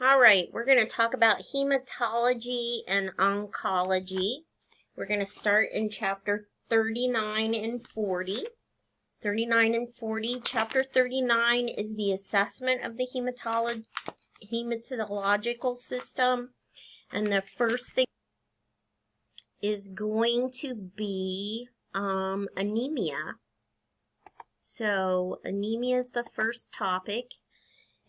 All right, we're going to talk about hematology and oncology. We're going to start in chapter 39 and 40. 39 and 40. Chapter 39 is the assessment of the hematological system. And the first thing is going to be anemia. So anemia is the first topic.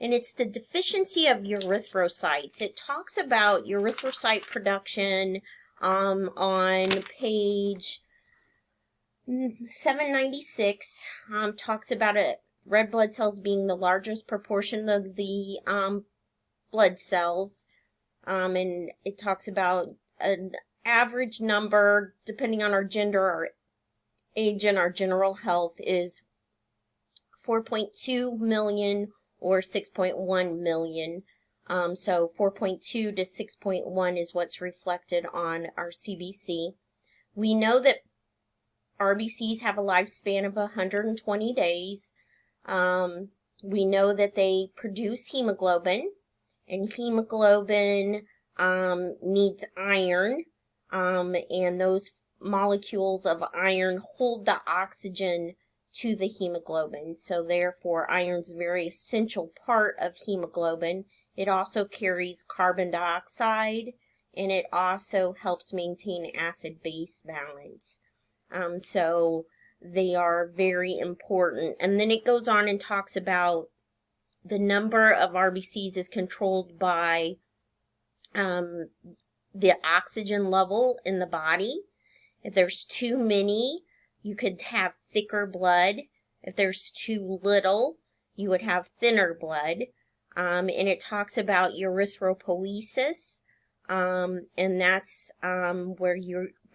And it's the deficiency of erythrocytes. It talks about erythrocyte production on page 796. Talks about red blood cells being the largest proportion of the blood cells. And it talks about an average number, depending on our gender, our age, and our general health, is 4.2 million or 6.1 million. So 4.2 to 6.1 is what's reflected on our CBC. We know that RBCs have a lifespan of 120 days. We know that they produce hemoglobin, and hemoglobin needs iron, and those molecules of iron hold the oxygen to the hemoglobin. So therefore, iron's a very essential part of hemoglobin. It also carries carbon dioxide, and it also helps maintain acid-base balance. So they are very important. And then it goes on and talks about the number of RBCs is controlled by the oxygen level in the body. If there's too many, you could have thicker blood. If there's too little, you would have thinner blood. And it talks about erythropoiesis, and that's where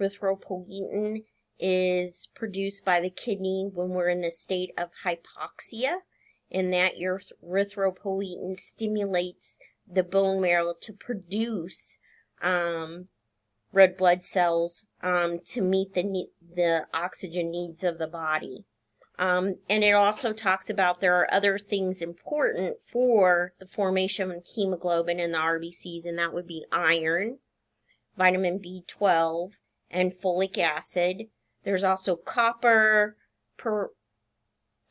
erythropoietin is produced by the kidney when we're in a state of hypoxia, and that erythropoietin stimulates the bone marrow to produce red blood cells to meet the oxygen needs of the body. And it also talks about there are other things important for the formation of hemoglobin in the RBCs, and that would be iron, vitamin B12, and folic acid. There's also copper,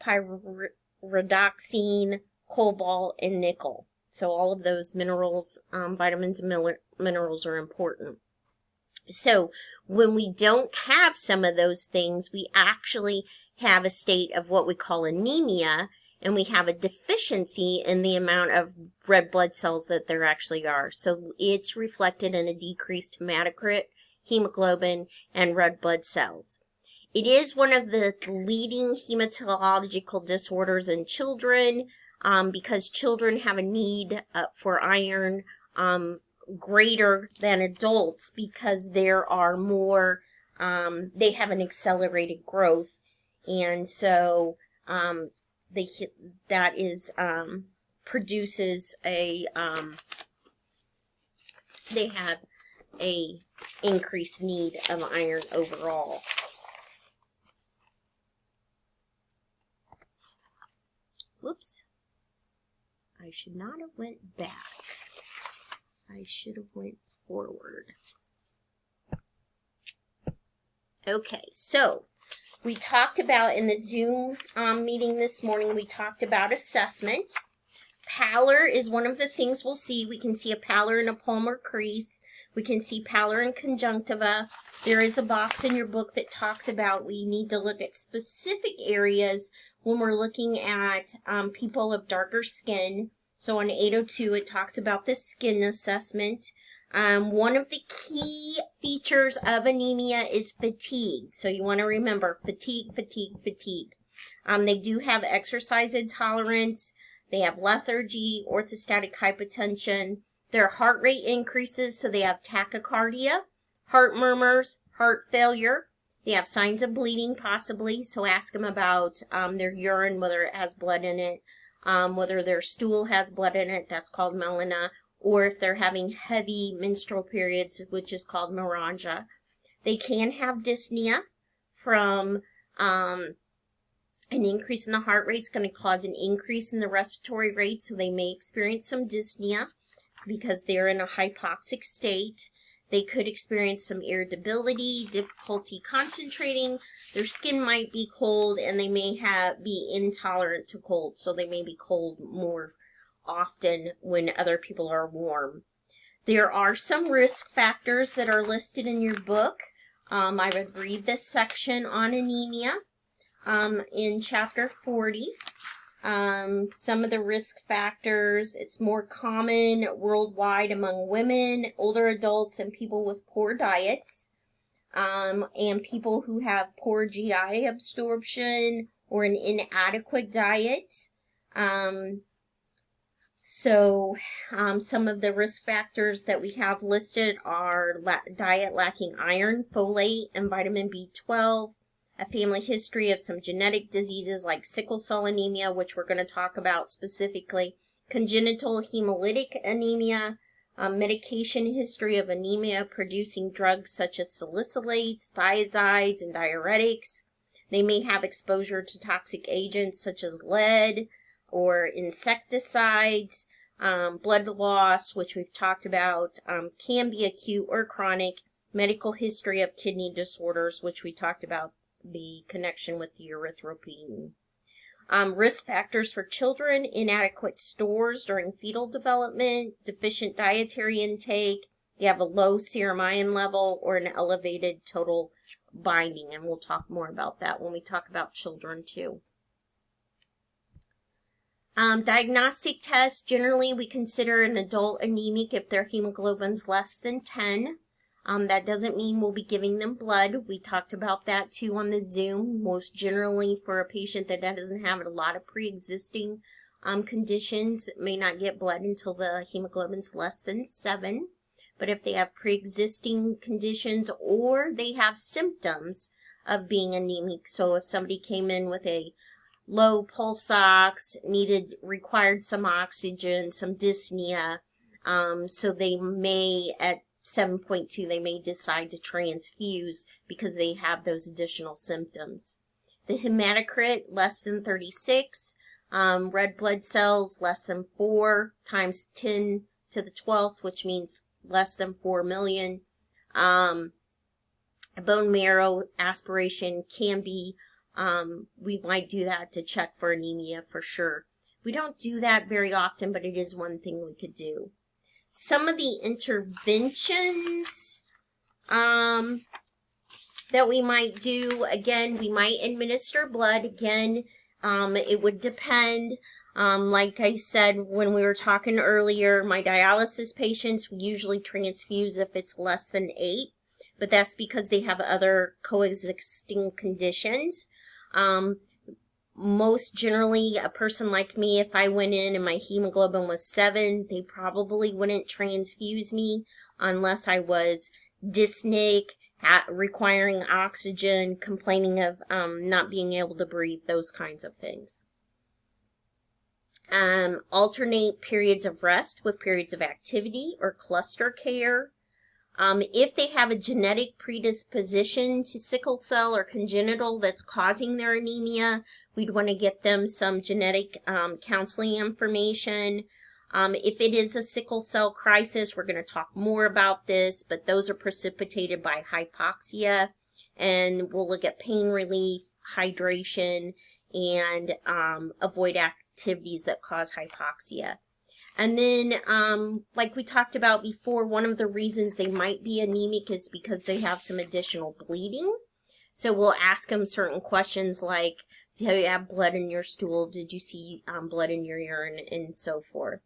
pyridoxine, cobalt, and nickel. So all of those minerals, vitamins and minerals are important. So when we don't have some of those things, we actually have a state of what we call anemia, and we have a deficiency in the amount of red blood cells that there actually are. So it's reflected in a decreased hematocrit, hemoglobin, and red blood cells. It is one of the leading hematological disorders in children, because children have a need for iron greater than adults, because there are more, they have an accelerated growth, and so that is produces a they have a increased need of iron overall. Whoops, I should not have went back. I should have went forward. Okay, so we talked about in the Zoom meeting this morning, we talked about assessment. Pallor is one of the things we'll see. We can see a pallor in a palmar crease. We can see pallor in conjunctiva. There is a box in your book that talks about we need to look at specific areas when we're looking at people of darker skin. So on 802, it talks about the skin assessment. One of the key features of anemia is fatigue. So you want to remember fatigue, fatigue, fatigue. They do have exercise intolerance. They have lethargy, orthostatic hypotension. Their heart rate increases, so they have tachycardia, heart murmurs, heart failure. They have signs of bleeding, possibly, so ask them about their urine, whether it has blood in it, whether their stool has blood in it, that's called melena, or if they're having heavy menstrual periods, which is called menorrhagia. They can have dyspnea from an increase in the heart rate. It's going to cause an increase in the respiratory rate, so they may experience some dyspnea. because they're in a hypoxic state. They could experience some irritability, difficulty concentrating. Their skin might be cold, and they may be intolerant to cold, so they may be cold more often when other people are warm. There are some risk factors that are listed in your book. I would read this section on anemia in chapter 40. Some of the risk factors: it's more common worldwide among women, older adults, and people with poor diets, and people who have poor GI absorption or an inadequate diet. Some of the risk factors that we have listed are diet lacking iron, folate, and vitamin B12, a family history of some genetic diseases like sickle cell anemia, which we're going to talk about specifically, congenital hemolytic anemia, medication history of anemia producing drugs such as salicylates, thiazides, and diuretics. They may have exposure to toxic agents such as lead or insecticides. Blood loss, which we've talked about, can be acute or chronic. Medical history of kidney disorders, which we talked about, the connection with the erythropoietin. Risk factors for children: inadequate stores during fetal development, deficient dietary intake, you have a low serum iron level, or an elevated total binding. And we'll talk more about that when we talk about children too. Diagnostic tests: generally we consider an adult anemic if their hemoglobin's less than 10. That doesn't mean we'll be giving them blood. We talked about that too on the Zoom. Most generally, for a patient that doesn't have a lot of pre-existing conditions, may not get blood until the hemoglobin's less than 7. But if they have pre-existing conditions or they have symptoms of being anemic, so if somebody came in with a low pulse ox, required some oxygen, some dyspnea, so they may, at 7.2, they may decide to transfuse because they have those additional symptoms. The hematocrit less than 36, red blood cells less than 4 times 10 to the 12th, which means less than 4 million. Bone marrow aspiration can be, we might do that to check for anemia for sure. We don't do that very often, but it is one thing we could do. Some of the interventions that we might do: again, we might administer blood. Again, it would depend. Like I said when we were talking earlier, my dialysis patients, we usually transfuse if it's less than 8, but that's because they have other coexisting conditions. Most generally, a person like me, if I went in and my hemoglobin was 7, they probably wouldn't transfuse me unless I was dyspneic, requiring oxygen, complaining of not being able to breathe, those kinds of things. Alternate periods of rest with periods of activity or cluster care. If they have a genetic predisposition to sickle cell or congenital that's causing their anemia, we'd want to get them some genetic counseling information. If it is a sickle cell crisis, we're going to talk more about this, but those are precipitated by hypoxia, and we'll look at pain relief, hydration, and avoid activities that cause hypoxia. And then, like we talked about before, one of the reasons they might be anemic is because they have some additional bleeding. So we'll ask them certain questions like, do you have blood in your stool? Did you see blood in your urine? And so forth.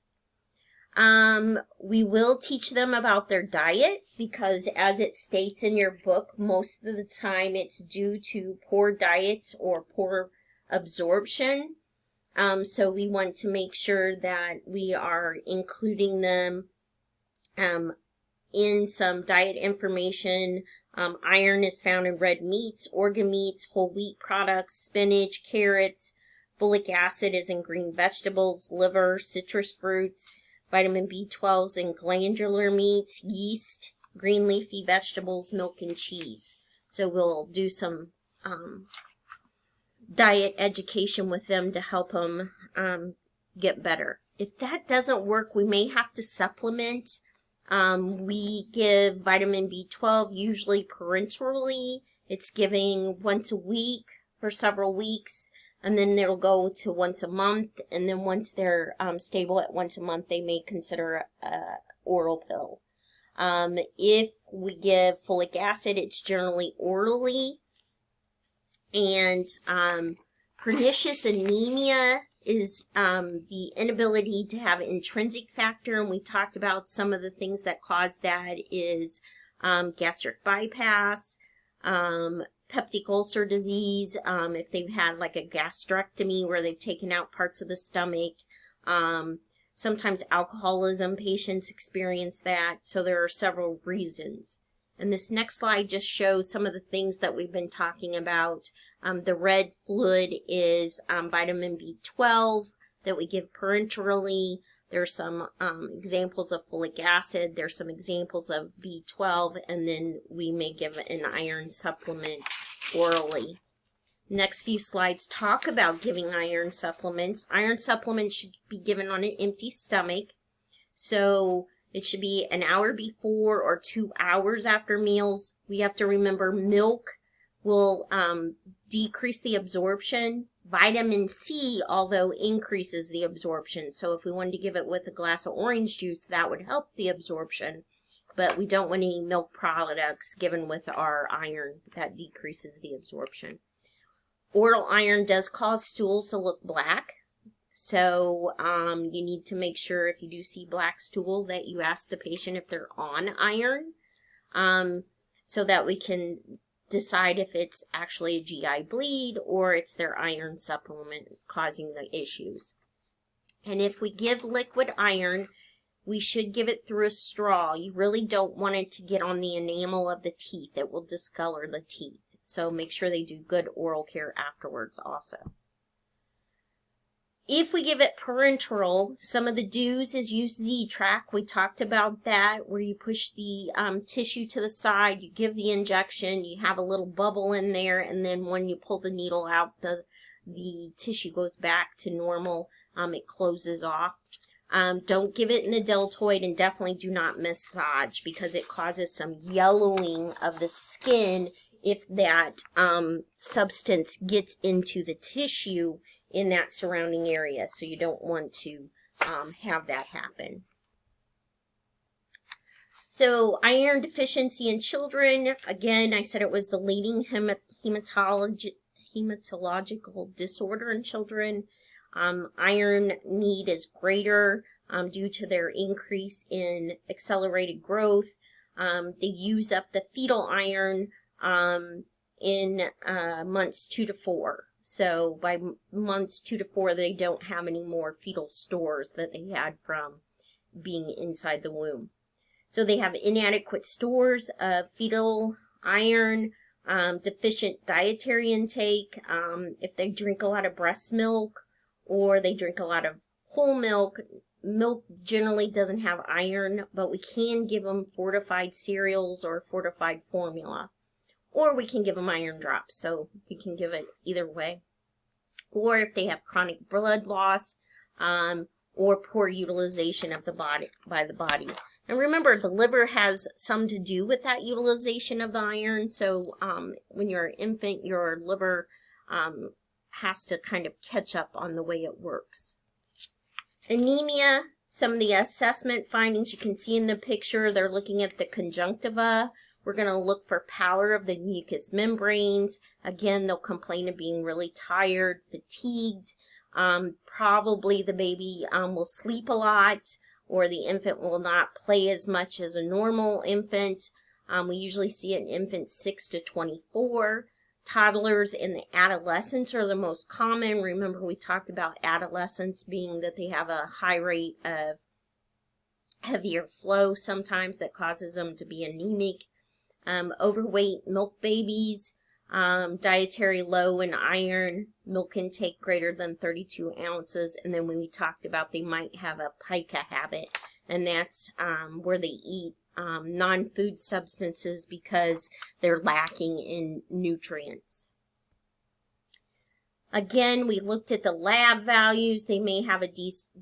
We will teach them about their diet because, as it states in your book, most of the time it's due to poor diets or poor absorption. So we want to make sure that we are including them in some diet information. Iron is found in red meats, organ meats, whole wheat products, spinach, carrots. Folic acid is in green vegetables, liver, citrus fruits. Vitamin B12 is in glandular meats, yeast, green leafy vegetables, milk, and cheese. So we'll do some diet education with them to help them get better. If that doesn't work, we may have to supplement. We give vitamin B12 usually parenterally. It's giving once a week for several weeks, and then it'll go to once a month, and then once they're stable at once a month, they may consider a oral pill. If we give folic acid, it's generally orally. And pernicious anemia is the inability to have intrinsic factor, and we talked about some of the things that cause that is gastric bypass, peptic ulcer disease, if they've had like a gastrectomy where they've taken out parts of the stomach. Sometimes alcoholism patients experience that, so there are several reasons. And this next slide just shows some of the things that we've been talking about. The red fluid is vitamin B12 that we give parenterally. There's some examples of folic acid. There's some examples of B12, and then we may give an iron supplement orally. Next few slides talk about giving iron supplements. Iron supplements should be given on an empty stomach. So it should be an hour before or 2 hours after meals. We have to remember milk will decrease the absorption. Vitamin C, although, increases the absorption. So if we wanted to give it with a glass of orange juice, that would help the absorption. But we don't want any milk products given with our iron. That decreases the absorption. Oral iron does cause stools to look black. So you need to make sure if you do see black stool that you ask the patient if they're on iron, so that we can decide if it's actually a GI bleed or it's their iron supplement causing the issues. And if we give liquid iron, we should give it through a straw. You really don't want it to get on the enamel of the teeth. It will discolor the teeth. So make sure they do good oral care afterwards also. If we give it parenteral, some of the do's is use Z-Track. We talked about that, where you push the tissue to the side, you give the injection, you have a little bubble in there, and then when you pull the needle out, the tissue goes back to normal. It closes off. Don't give it in the deltoid, and definitely do not massage because it causes some yellowing of the skin if that substance gets into the tissue in that surrounding area, so you don't want to have that happen. So iron deficiency in children, again, I said it was the leading hematological disorder in children. Iron need is greater due to their increase in accelerated growth. They use up the fetal iron in months 2 to 4. So by months 2 to 4, they don't have any more fetal stores that they had from being inside the womb. So they have inadequate stores of fetal iron, deficient dietary intake. If they drink a lot of breast milk or they drink a lot of whole milk, milk generally doesn't have iron, but we can give them fortified cereals or fortified formula. Or we can give them iron drops, so we can give it either way. Or if they have chronic blood loss, or poor utilization of the body by the body. And remember, the liver has some to do with that utilization of the iron. So when you're an infant, your liver has to kind of catch up on the way it works. Anemia, some of the assessment findings you can see in the picture, they're looking at the conjunctiva. We're going to look for pallor of the mucous membranes. Again, they'll complain of being really tired, fatigued. Probably the baby will sleep a lot, or the infant will not play as much as a normal infant. We usually see an infant 6 to 24. Toddlers and the adolescents are the most common. Remember, we talked about adolescents being that they have a high rate of heavier flow sometimes that causes them to be anemic. Overweight milk babies, dietary low in iron, milk intake greater than 32 ounces, and then when we talked about they might have a pica habit, and that's where they eat non-food substances because they're lacking in nutrients. Again, we looked at the lab values. They may have a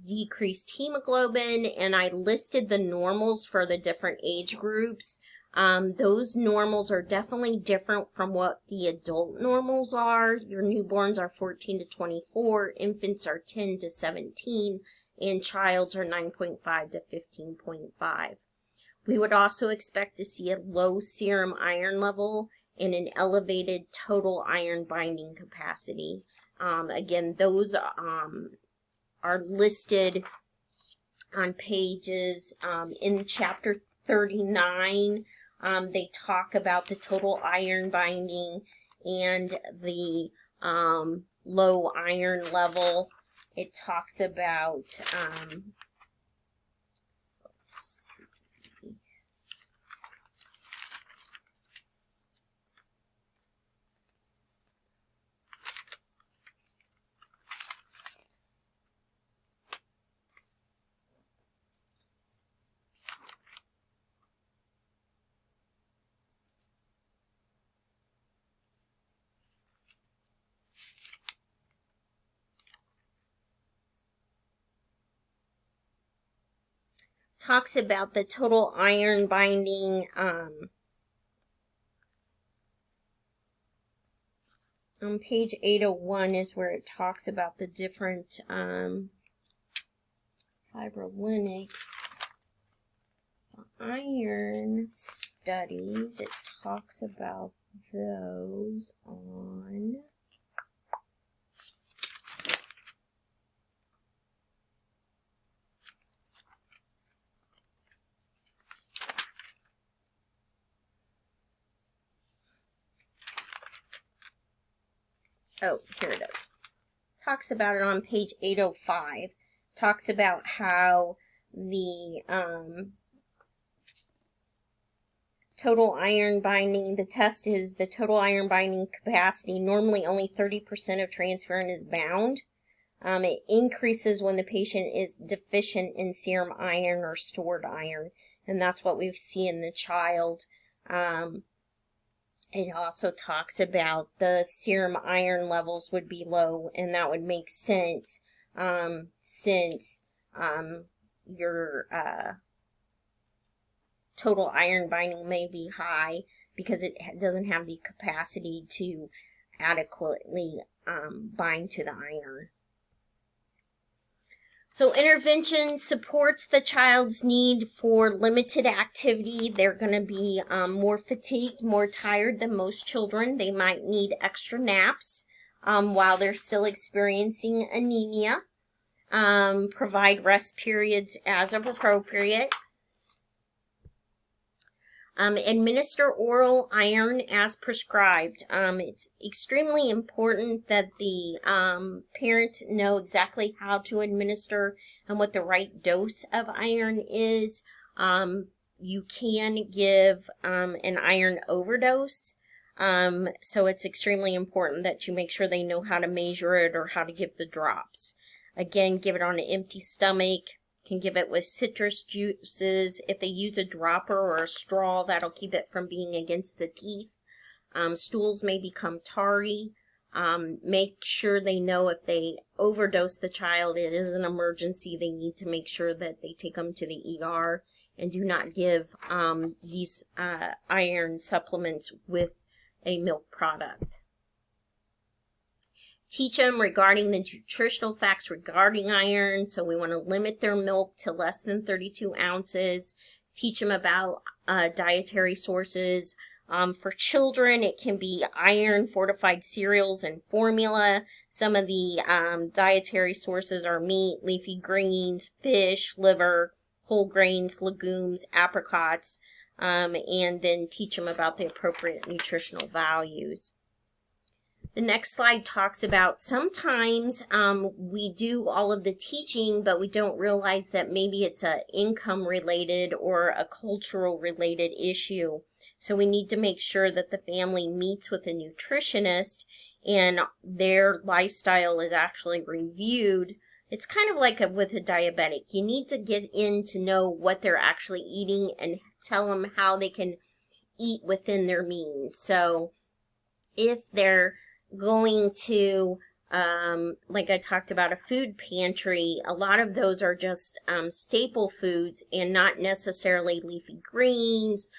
decreased hemoglobin, and I listed the normals for the different age groups. Those normals are definitely different from what the adult normals are. Your newborns are 14 to 24, infants are 10 to 17, and childs are 9.5 to 15.5. We would also expect to see a low serum iron level and an elevated total iron binding capacity. Again, those are listed on pages in chapter 39. They talk about the total iron binding and the low iron level. It talks about the total iron binding on page 801 is where it talks about the different fibrinolytics iron studies. It talks about those on here it is. Talks about it on page 805. Talks about how the total iron binding, the test is the total iron binding capacity. Normally only 30% of transferrin is bound. It increases when the patient is deficient in serum iron or stored iron, and that's what we see in the child. It also talks about the serum iron levels would be low, and that would make sense since your total iron binding may be high because it doesn't have the capacity to adequately bind to the iron. So intervention supports the child's need for limited activity. They're going to be more fatigued, more tired than most children. They might need extra naps while they're still experiencing anemia. Provide rest periods as appropriate. Administer oral iron as prescribed. It's extremely important that the parent know exactly how to administer and what the right dose of iron is. You can give an iron overdose, so it's extremely important that you make sure they know how to measure it or how to give the drops. Again, give it on an empty stomach. Can give it with citrus juices. If they use a dropper or a straw, that'll keep it from being against the teeth. Stools may become tarry. Make sure they know if they overdose the child, it is an emergency. They need to make sure that they take them to the ER, and do not give these iron supplements with a milk product. Teach them regarding the nutritional facts regarding iron. So we want to limit their milk to less than 32 ounces. Teach them about dietary sources. For children, it can be iron fortified cereals and formula. Some of the dietary sources are meat, leafy greens, fish, liver, whole grains, legumes, apricots, and then teach them about the appropriate nutritional values. The next slide talks about sometimes we do all of the teaching, but we don't realize that maybe it's a income related or a cultural related issue. So we need to make sure that the family meets with a nutritionist and their lifestyle is actually reviewed. It's kind of like with a diabetic. You need to get in to know what they're actually eating and tell them how they can eat within their means. So if they're going to like I talked about a food pantry, a lot of those are just staple foods and not necessarily leafy greens,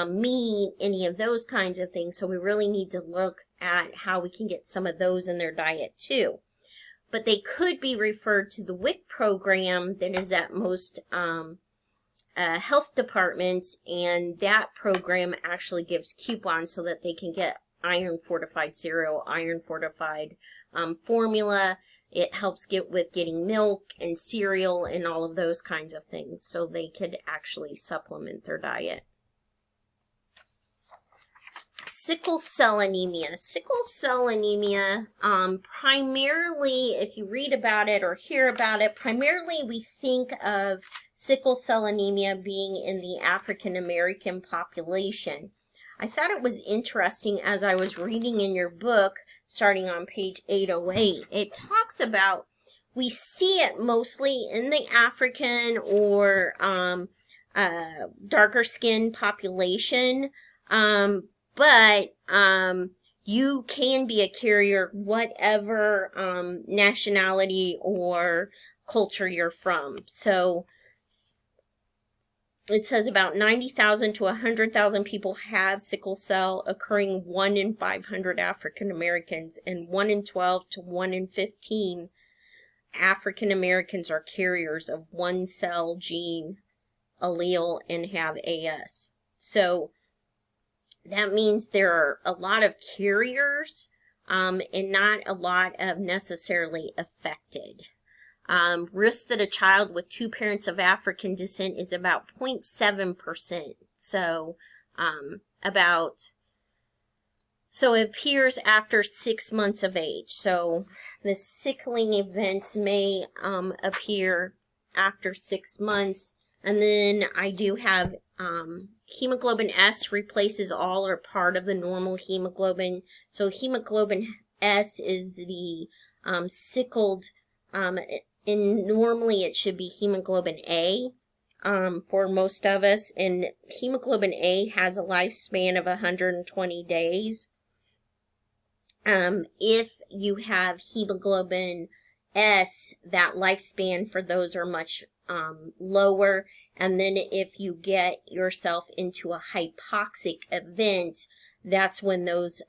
meat, any of those kinds of things. So we really need to look at how we can get some of those in their diet too. But they could be referred to the WIC program that is at most health departments, and that program actually gives coupons so that they can get iron fortified cereal, iron fortified formula. It helps with getting milk and cereal and all of those kinds of things, so they could actually supplement their diet. Sickle cell anemia. Sickle cell anemia, primarily, if you read about it or hear about it, primarily we think of sickle cell anemia being in the African American population. I thought it was interesting as I was reading in your book, starting on page 808, it talks about, we see it mostly in the African or darker skinned population, but you can be a carrier whatever nationality or culture you're from. So it says about 90,000 to 100,000 people have sickle cell, occurring 1 in 500 African Americans, and 1 in 12 to 1 in 15 African Americans are carriers of one cell gene allele and have AS. So that means there are a lot of carriers and not a lot of necessarily affected. Risk that a child with two parents of African descent is about 0.7%. So, so it appears after 6 months of age. So the sickling events may appear after 6 months. And then I do have hemoglobin S replaces all or part of the normal hemoglobin. So hemoglobin S is the sickled, and normally it should be hemoglobin A for most of us. And hemoglobin A has a lifespan of 120 days. If you have hemoglobin S, that lifespan for those are much lower. And then if you get yourself into a hypoxic event, that's when those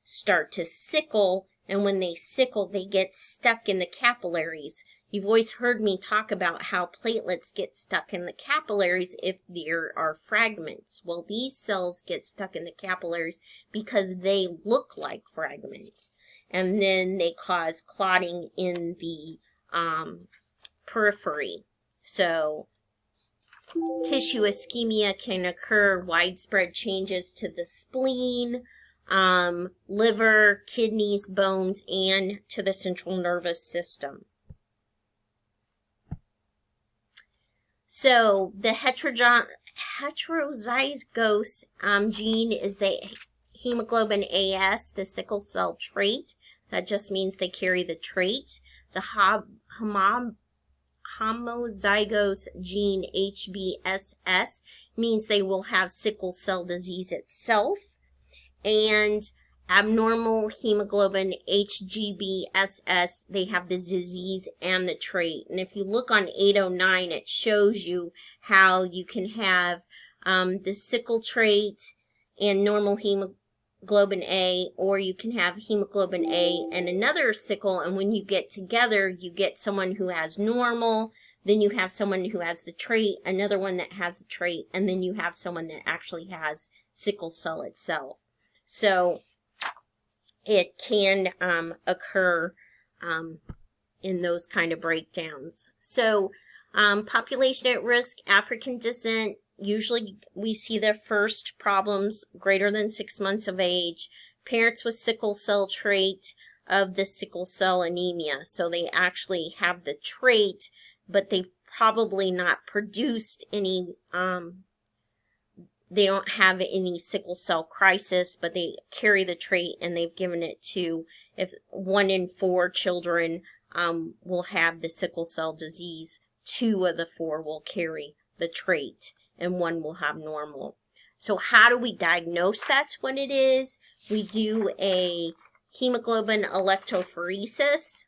start to sickle. And when they sickle, they get stuck in the capillaries. You've always heard me talk about how platelets get stuck in the capillaries if there are fragments. Well, these cells get stuck in the capillaries because they look like fragments. And then they cause clotting in the periphery. So tissue ischemia can occur, widespread changes to the spleen, liver, kidneys, bones, and to the central nervous system. So the heterozygous gene is the hemoglobin AS, the sickle cell trait. That just means they carry the trait. The homozygous gene HBSS means they will have sickle cell disease itself. And abnormal hemoglobin HGBSS, they have the disease and the trait. And if you look on 809, it shows you how you can have the sickle trait and normal hemoglobin A, or you can have hemoglobin A and another sickle, and when you get together, you get someone who has normal, then you have someone who has the trait, another one that has the trait, and then you have someone that actually has sickle cell itself. So it can occur in those kind of breakdowns. So population at risk, African descent, usually we see their first problems greater than 6 months of age. Parents with sickle cell trait of the sickle cell anemia. So they actually have the trait, but they probably not produced any, they don't have any sickle cell crisis, but they carry the trait, and they've given it to, if 1 in 4 children will have the sickle cell disease, 2 of the 4 will carry the trait, and 1 will have normal. So how do we diagnose that's what it is? We do a hemoglobin electrophoresis.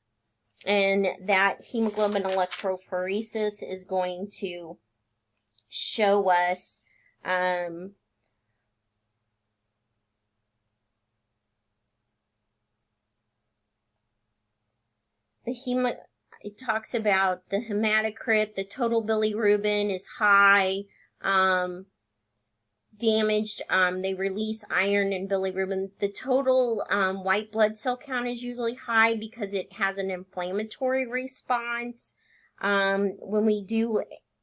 And that hemoglobin electrophoresis is going to show us it talks about the hematocrit, the total bilirubin is high, damaged, they release iron and bilirubin. The total white blood cell count is usually high because it has an inflammatory response. When we do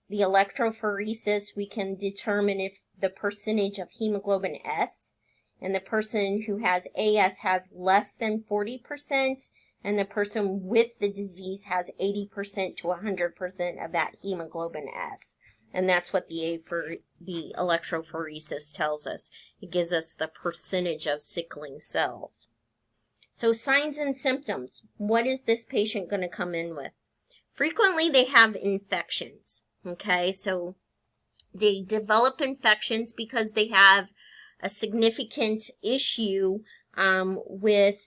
the electrophoresis, we can determine if the percentage of hemoglobin S, and the person who has AS has less than 40%, and the person with the disease has 80% to 100% of that hemoglobin S. And that's what the electrophoresis tells us. It gives us the percentage of sickling cells. So signs and symptoms. What is this patient going to come in with? Frequently they have infections. Okay, so they develop infections because they have a significant issue with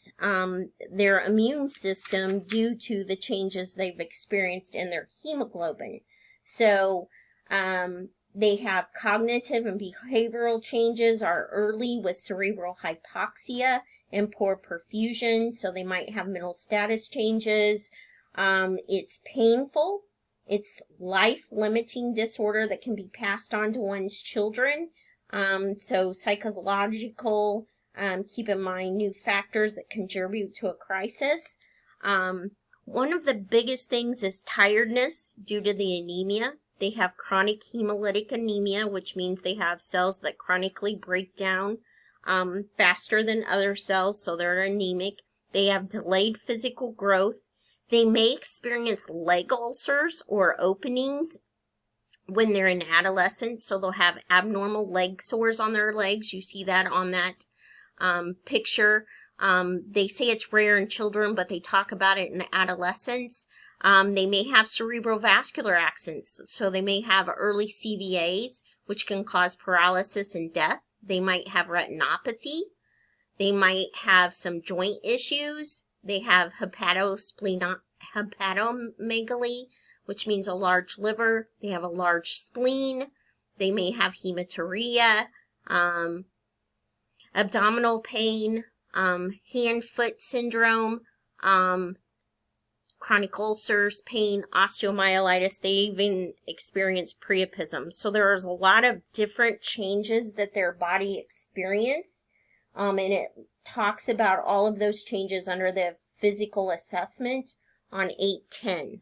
their immune system due to the changes they've experienced in their hemoglobin. So they have cognitive and behavioral changes are early with cerebral hypoxia and poor perfusion, so they might have mental status changes. It's painful. It's life-limiting disorder that can be passed on to one's children. So psychological, keep in mind new factors that contribute to a crisis. One of the biggest things is tiredness due to the anemia. They have chronic hemolytic anemia, which means they have cells that chronically break down faster than other cells, so they're anemic. They have delayed physical growth. They may experience leg ulcers or openings when they're in adolescence, so they'll have abnormal leg sores on their legs. You see that on that picture. They say it's rare in children, but they talk about it in adolescents. They may have cerebrovascular accidents, so they may have early CVAs, which can cause paralysis and death. They might have retinopathy. They might have some joint issues. They have hepatomegaly, which means a large liver. They have a large spleen. They may have hematuria, abdominal pain, hand-foot syndrome, chronic ulcers, pain, osteomyelitis. They even experience priapism. So there's a lot of different changes that their body experience. And it talks about all of those changes under the physical assessment on 810.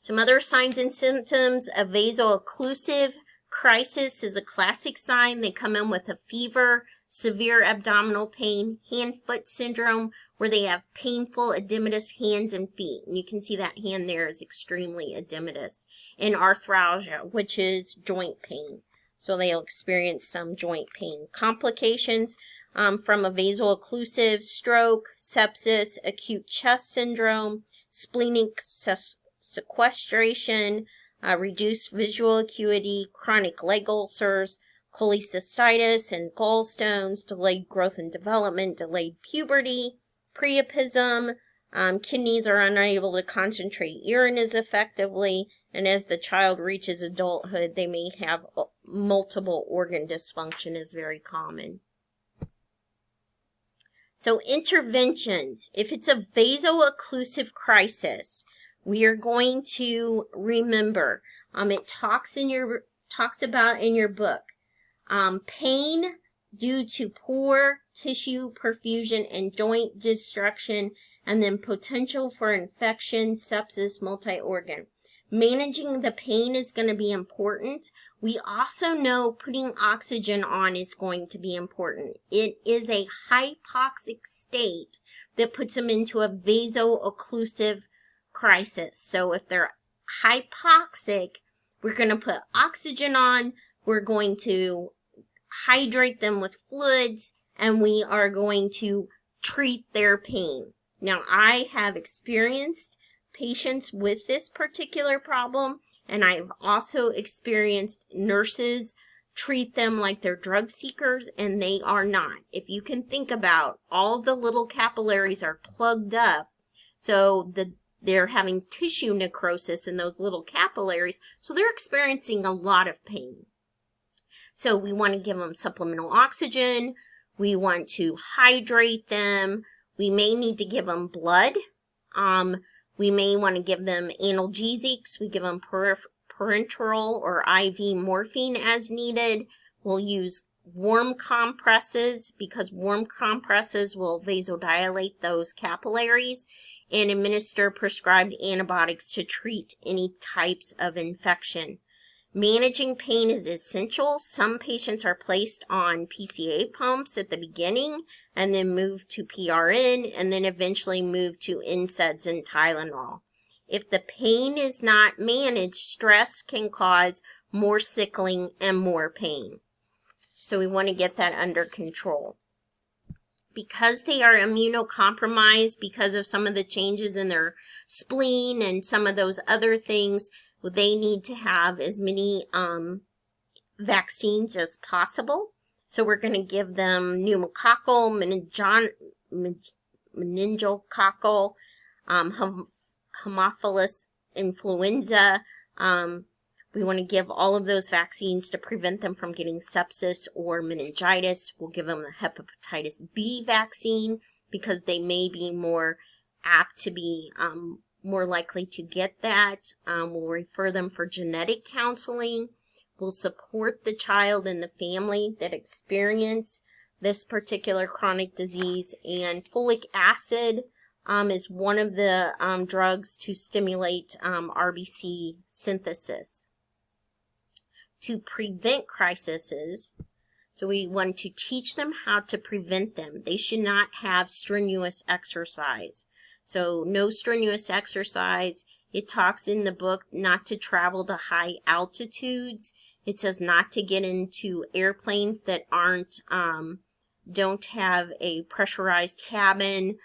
Some other signs and symptoms. A vaso-occlusive crisis is a classic sign. They come in with a fever, severe abdominal pain, hand-foot syndrome, where they have painful edematous hands and feet. And you can see that hand there is extremely edematous. And arthralgia, which is joint pain. So they'll experience some joint pain. Complications from a vaso-occlusive, stroke, sepsis, acute chest syndrome, splenic sequestration, reduced visual acuity, chronic leg ulcers, cholecystitis and gallstones, delayed growth and development, delayed puberty, priapism, kidneys are unable to concentrate urine as effectively, and as the child reaches adulthood, they may have multiple organ dysfunction is very common. So interventions, if it's a vaso-occlusive crisis, we are going to remember, it talks about in your book, pain due to poor tissue perfusion and joint destruction, and then potential for infection, sepsis, multi-organ. Managing the pain is going to be important. We also know putting oxygen on is going to be important. It is a hypoxic state that puts them into a vaso-occlusive crisis. So if they're hypoxic, we're going to put oxygen on, we're going to hydrate them with fluids, and we are going to treat their pain. Now, I have experienced patients with this particular problem, and I've also experienced nurses treat them like they're drug seekers, and they are not. If you can think about, all the little capillaries are plugged up, so they're having tissue necrosis in those little capillaries, so they're experiencing a lot of pain. So we want to give them supplemental oxygen. We want to hydrate them. We may need to give them blood. We may want to give them analgesics. We give them parenteral or IV morphine as needed. We'll use warm compresses because warm compresses will vasodilate those capillaries, and administer prescribed antibiotics to treat any types of infection. Managing pain is essential. Some patients are placed on PCA pumps at the beginning and then move to PRN and then eventually move to NSAIDs and Tylenol. If the pain is not managed, stress can cause more sickling and more pain. So we want to get that under control. Because they are immunocompromised because of some of the changes in their spleen and some of those other things, they need to have as many vaccines as possible. So we're going to give them pneumococcal, meningococcal, Haemophilus influenza. We want to give all of those vaccines to prevent them from getting sepsis or meningitis. We'll give them the hepatitis B vaccine because they may be more apt to be more likely to get that. We'll refer them for genetic counseling. We'll support the child and the family that experience this particular chronic disease. And folic acid is one of the drugs to stimulate RBC synthesis. To prevent crises, so we want to teach them how to prevent them. They should not have strenuous exercise. So no strenuous exercise. It talks in the book not to travel to high altitudes. It says not to get into airplanes that don't have a pressurized cabin.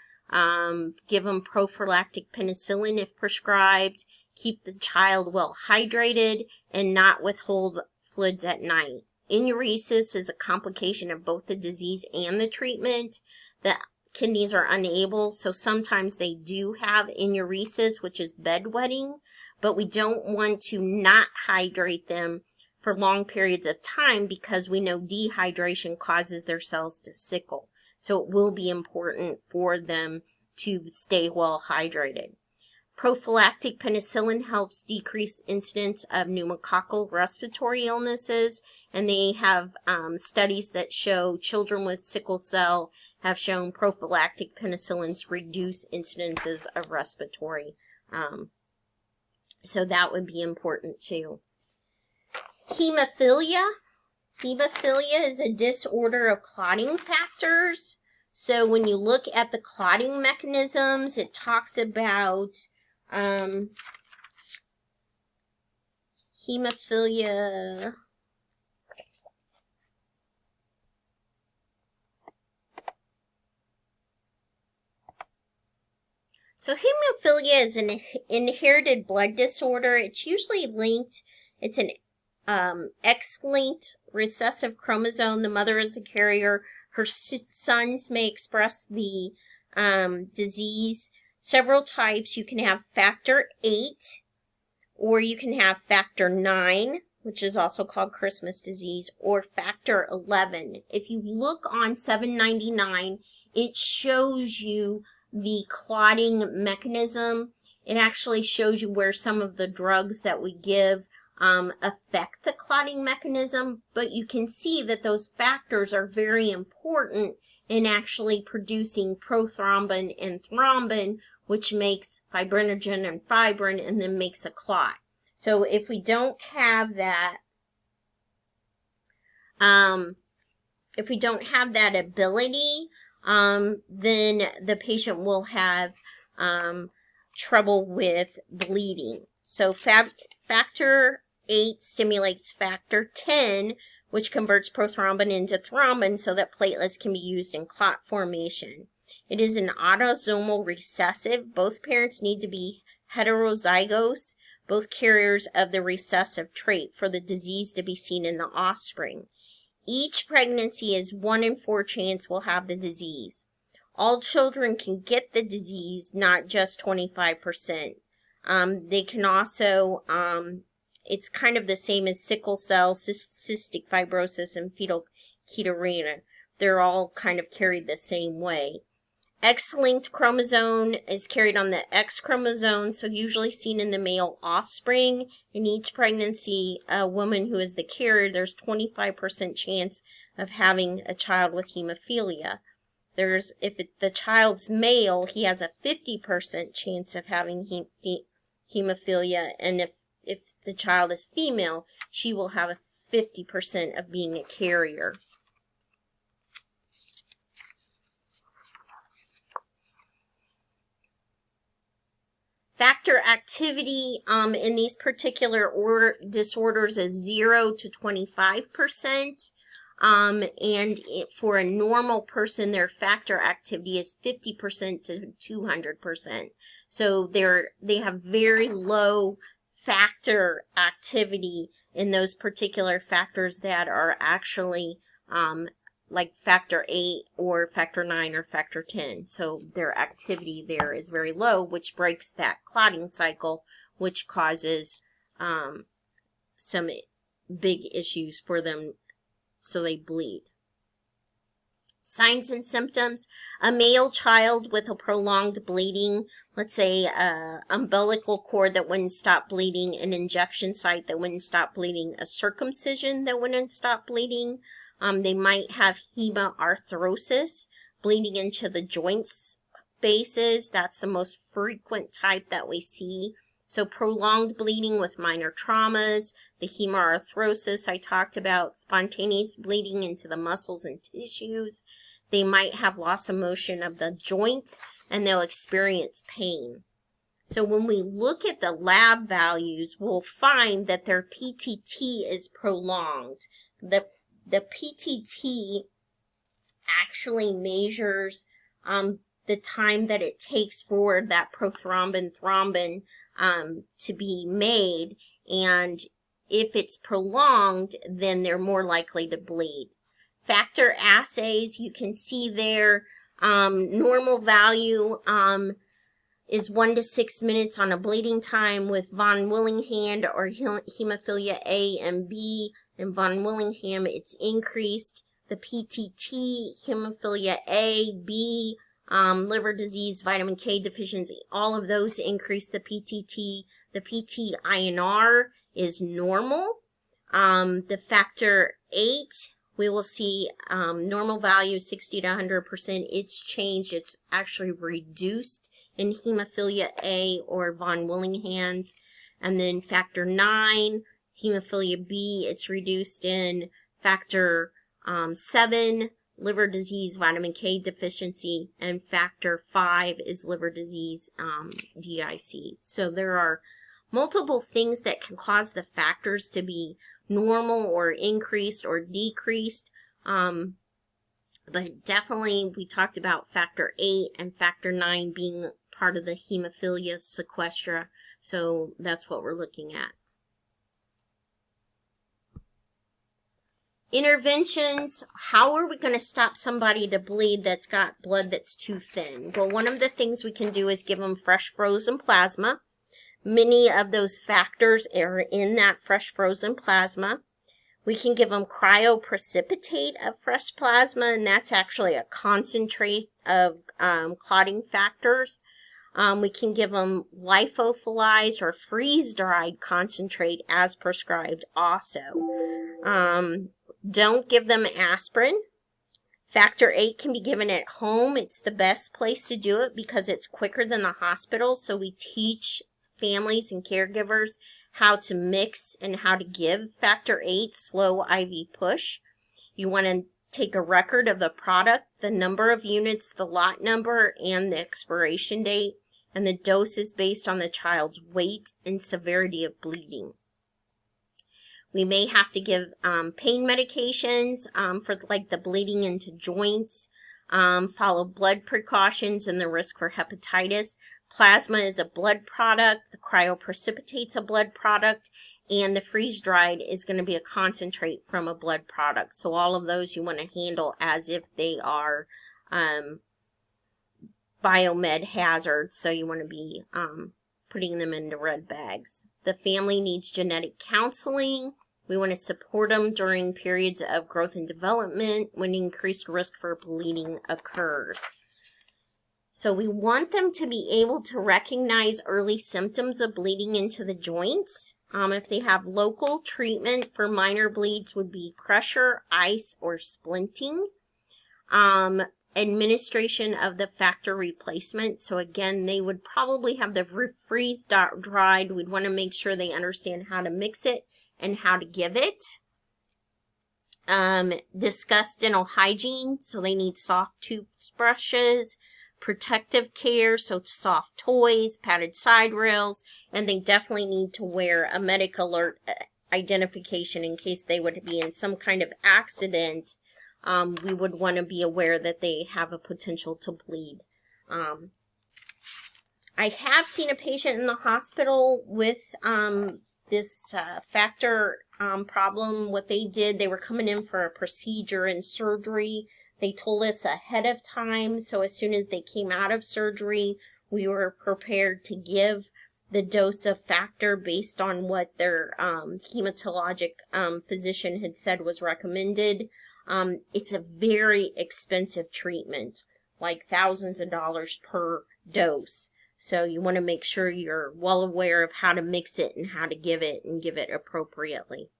Give them prophylactic penicillin if prescribed. Keep the child well hydrated and not withhold fluids at night. Enuresis is a complication of both the disease and the treatment. The kidneys are unable, so sometimes they do have enuresis, which is bedwetting, but we don't want to not hydrate them for long periods of time because we know dehydration causes their cells to sickle. So it will be important for them to stay well hydrated. Prophylactic penicillin helps decrease incidence of pneumococcal respiratory illnesses, and they have studies that show children with sickle cell have shown prophylactic penicillins reduce incidences of respiratory. So that would be important too. Hemophilia. Hemophilia is a disorder of clotting factors. So when you look at the clotting mechanisms, it talks about hemophilia. So hemophilia is an inherited blood disorder. It's usually linked, it's an X-linked recessive chromosome. The mother is the carrier. Her sons may express the disease. Several types. You can have factor 8, or you can have factor 9, which is also called Christmas disease, or factor 11. If you look on 799, it shows you the clotting mechanism. It actually shows you where some of the drugs that we give affect the clotting mechanism, but you can see that those factors are very important in actually producing prothrombin and thrombin, which makes fibrinogen and fibrin and then makes a clot. So if we don't have that, ability, then the patient will have trouble with bleeding. So factor 8 stimulates factor 10, which converts prothrombin into thrombin so that platelets can be used in clot formation. It is an autosomal recessive. Both parents need to be heterozygous, both carriers of the recessive trait for the disease to be seen in the offspring. Each pregnancy is 1 in 4 chance will have the disease. All children can get the disease, not just 25%. They can also, it's kind of the same as sickle cell, cystic fibrosis, and fetal ketorrhea. They're all kind of carried the same way. X-linked chromosome is carried on the X chromosome, so usually seen in the male offspring. In each pregnancy, a woman who is the carrier, there's 25% chance of having a child with hemophilia. The child's male, he has a 50% chance of having hemophilia, and if the child is female, she will have a 50% of being a carrier. Factor activity in these particular disorders is 0 to 25%. And for a normal person, their factor activity is 50% to 200%. So they have very low factor activity in those particular factors that are actually like factor 8 or factor 9 or factor 10. So their activity there is very low, which breaks that clotting cycle, which causes some big issues for them, so they bleed. Signs and symptoms: a male child with a prolonged bleeding, let's say umbilical cord that wouldn't stop bleeding, an injection site that wouldn't stop bleeding, a circumcision that wouldn't stop bleeding. They might have hemarthrosis, bleeding into the joints bases. That's the most frequent type that we see. So prolonged bleeding with minor traumas, the hemarthrosis I talked about, spontaneous bleeding into the muscles and tissues. They might have loss of motion of the joints, and they'll experience pain. So when we look at the lab values, we'll find that their PTT is prolonged. The PTT actually measures the time that it takes for that prothrombin thrombin to be made, and if it's prolonged, then they're more likely to bleed. Factor assays, you can see there, normal value is 1 to 6 minutes on a bleeding time with von Willingham or hemophilia A and B. In von Willingham, it's increased. The PTT, hemophilia A, B, liver disease, vitamin K deficiency, all of those increase the PTT. The PT-INR is normal. The factor 8, we will see normal value 60 to 100%. It's changed. It's actually reduced in hemophilia A or von Willingham's. And then factor 9, hemophilia B, it's reduced in. Factor 7, liver disease, vitamin K deficiency, and factor 5 is liver disease, DIC. So there are multiple things that can cause the factors to be normal or increased or decreased. But definitely we talked about factor 8 and factor 9 being part of the hemophilia sequestra. So that's what we're looking at. Interventions: how are we going to stop somebody to bleed that's got blood that's too thin? Well, one of the things we can do is give them fresh frozen plasma. Many of those factors are in that fresh frozen plasma. We can give them cryoprecipitate of fresh plasma, and that's actually a concentrate of clotting factors. We can give them lyophilized or freeze-dried concentrate as prescribed also. Don't give them aspirin. Factor 8 can be given at home. It's the best place to do it because it's quicker than the hospital. So we teach families and caregivers how to mix and how to give factor 8 slow IV push. You want to take a record of the product, the number of units, the lot number, and the expiration date. And the dose is based on the child's weight and severity of bleeding. We may have to give pain medications for like the bleeding into joints, follow blood precautions and the risk for hepatitis. Plasma is a blood product. The cryoprecipitate's a blood product. And the freeze-dried is going to be a concentrate from a blood product. So all of those you want to handle as if they are biomed hazards. So you want to be putting them into red bags. The family needs genetic counseling. We want to support them during periods of growth and development when increased risk for bleeding occurs. So we want them to be able to recognize early symptoms of bleeding into the joints. If they have local treatment for minor bleeds would be pressure, ice, or splinting. Administration of the factor replacement. So again, they would probably have the freeze dried. We'd want to make sure they understand how to mix it and how to give it. Discuss dental hygiene. So they need soft toothbrushes, protective care, so soft toys, padded side rails, and they definitely need to wear a medic alert identification in case they would be in some kind of accident. We would want to be aware that they have a potential to bleed. I have seen a patient in the hospital with this factor problem. What they did, they were coming in for a procedure and surgery. They told us ahead of time, so as soon as they came out of surgery, we were prepared to give the dose of factor based on what their hematologic physician had said was recommended. It's a very expensive treatment, like thousands of dollars per dose. So you want to make sure you're well aware of how to mix it and how to give it and give it appropriately.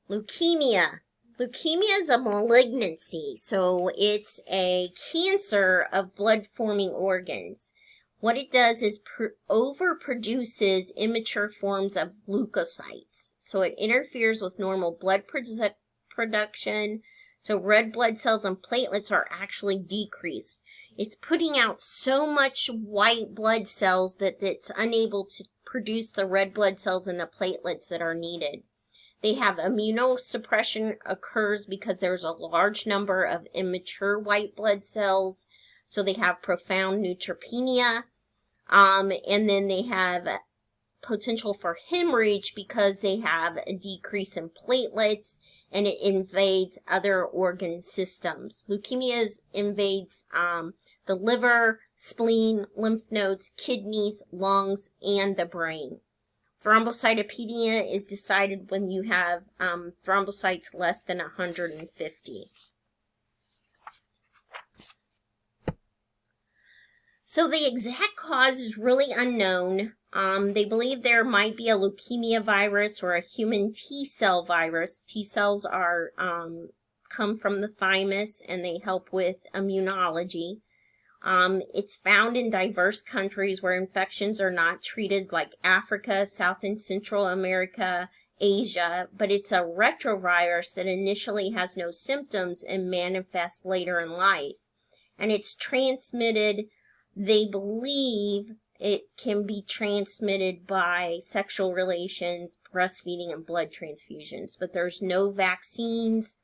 Leukemia. Leukemia is a malignancy, so it's a cancer of blood-forming organs. What it does is overproduces immature forms of leukocytes. So it interferes with normal blood production. So red blood cells and platelets are actually decreased. It's putting out so much white blood cells that it's unable to produce the red blood cells and the platelets that are needed. They have immunosuppression occurs because there's a large number of immature white blood cells. So they have profound neutropenia. And then they have potential for hemorrhage because they have a decrease in platelets and it invades other organ systems. Leukemia invades the liver, spleen, lymph nodes, kidneys, lungs, and the brain. Thrombocytopenia is decided when you have thrombocytes less than 150. So the exact cause is really unknown. They believe there might be a leukemia virus or a human T-cell virus. T-cells are come from the thymus and they help with immunology. It's found in diverse countries where infections are not treated, like Africa, South and Central America, Asia, but it's a retrovirus that initially has no symptoms and manifests later in life. And it's transmitted, they believe it can be transmitted by sexual relations, breastfeeding, and blood transfusions, but there's no vaccines.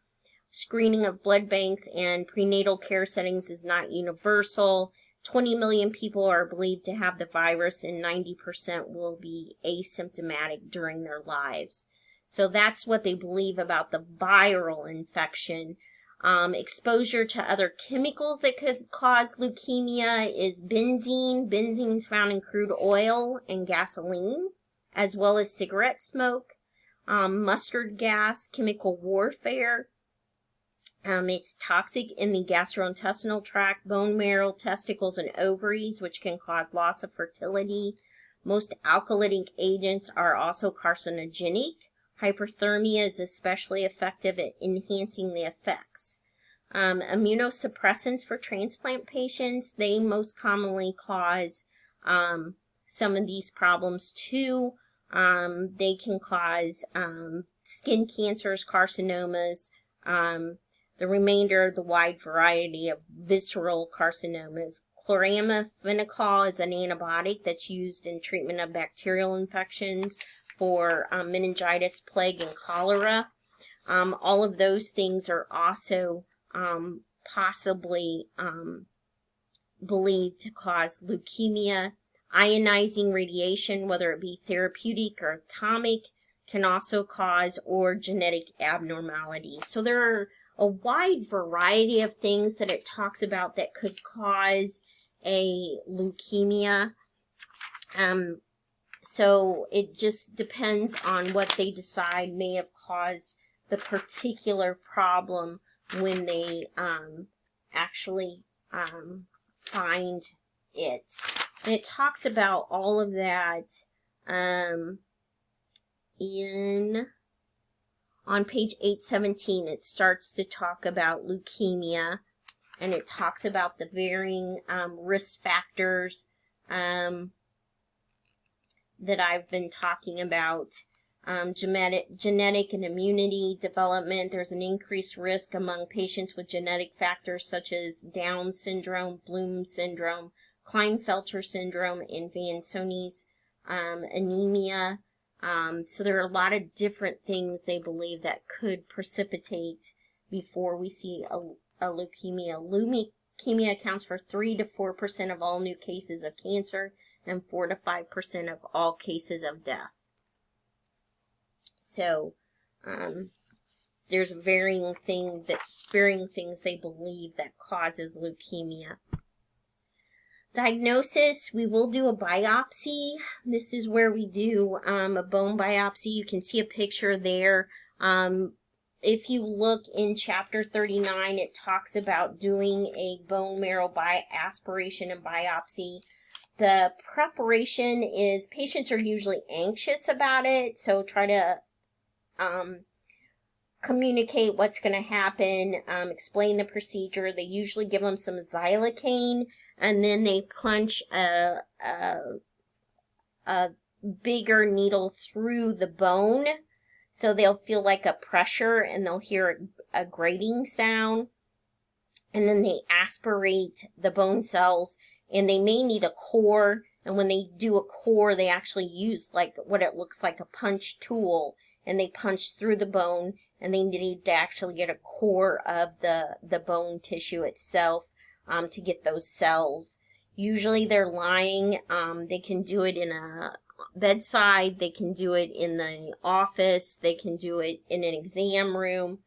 Screening of blood banks and prenatal care settings is not universal. 20 million people are believed to have the virus and 90% will be asymptomatic during their lives. So that's what they believe about the viral infection. Exposure to other chemicals that could cause leukemia is benzene. Benzene is found in crude oil and gasoline, as well as cigarette smoke, mustard gas, chemical warfare. It's toxic in the gastrointestinal tract, bone marrow, testicles, and ovaries, which can cause loss of fertility. Most alkalytic agents are also carcinogenic. Hyperthermia is especially effective at enhancing the effects. Immunosuppressants for transplant patients, they most commonly cause some of these problems too. They can cause skin cancers, carcinomas, the remainder of the wide variety of visceral carcinomas. Chloramphenicol is an antibiotic that's used in treatment of bacterial infections for meningitis, plague, and cholera. All of those things are also possibly believed to cause leukemia. Ionizing radiation, whether it be therapeutic or atomic, can also cause, or genetic abnormalities. So there are a wide variety of things that it talks about that could cause a leukemia. So it just depends on what they decide may have caused the particular problem when they actually find it. And it talks about all of that on page 817. It starts to talk about leukemia, and it talks about the varying risk factors that I've been talking about. Genetic and immunity development. There's an increased risk among patients with genetic factors such as Down syndrome, Bloom syndrome, Klinefelter syndrome, and Vansoni's anemia. So there are a lot of different things they believe that could precipitate before we see a leukemia. Leukemia accounts for 3 to 4% of all new cases of cancer and 4 to 5% of all cases of death. So there's varying things they believe that causes leukemia. Diagnosis, we will do a biopsy. This is where we do a bone biopsy. You can see a picture there. If you look in chapter 39, it talks about doing a bone marrow aspiration and biopsy. The preparation is, patients are usually anxious about it, so try to communicate what's going to happen, explain the procedure. They usually give them some xylocaine, and then they punch a bigger needle through the bone, so they'll feel like a pressure and they'll hear a grating sound. And then they aspirate the bone cells, and they may need a core. And when they do a core, they actually use like what it looks like a punch tool, and they punch through the bone, and they need to actually get a core of the bone tissue itself to get those cells. Usually they're lying. They can do it in a bedside. They can do it in the office. They can do it in an exam room.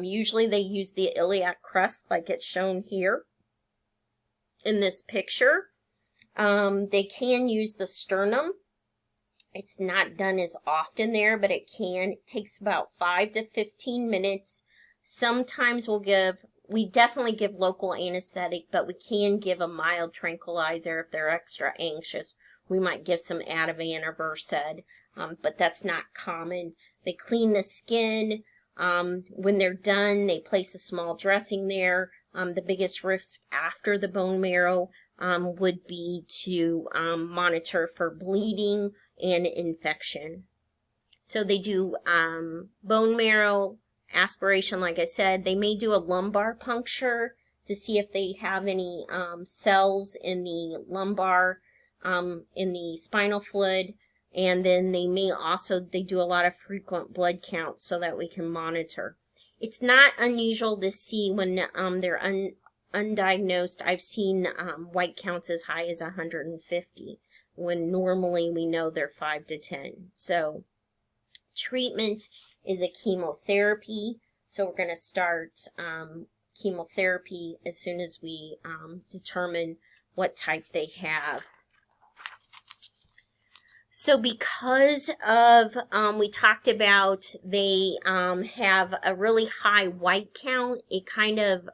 Usually they use the iliac crest like it's shown here in this picture. They can use the sternum. It's not done as often there, but it can. It takes about 5 to 15 minutes. Sometimes we definitely give local anesthetic, but we can give a mild tranquilizer if they're extra anxious. We might give some Ativan or Versed, but that's not common. They clean the skin. When they're done, they place a small dressing there. The biggest risk after the bone marrow would be to monitor for bleeding and infection. So they do bone marrow aspiration, like I said. They may do a lumbar puncture to see if they have any cells in the lumbar, in the spinal fluid. And then they do a lot of frequent blood counts so that we can monitor. It's not unusual to see when they're undiagnosed. I've seen white counts as high as 150, when normally we know they're 5 to 10. So treatment is a chemotherapy. So we're going to start chemotherapy as soon as we determine what type they have. So because of, we talked about they have a really high white count, it kind of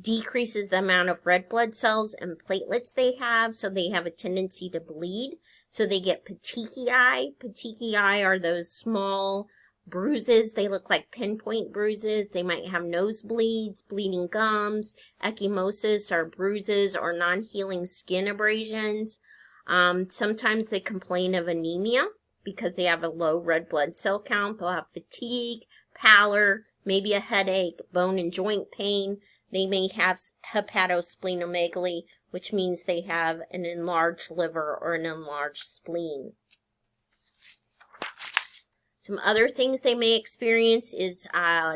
decreases the amount of red blood cells and platelets they have, so they have a tendency to bleed. So they get petechiae. Petechiae are those small bruises. They look like pinpoint bruises. They might have nosebleeds, bleeding gums. Ecchymosis are bruises or non-healing skin abrasions. Sometimes they complain of anemia because they have a low red blood cell count. They'll have fatigue, pallor, maybe a headache, bone and joint pain. They may have hepatosplenomegaly, which means they have an enlarged liver or an enlarged spleen. Some other things they may experience is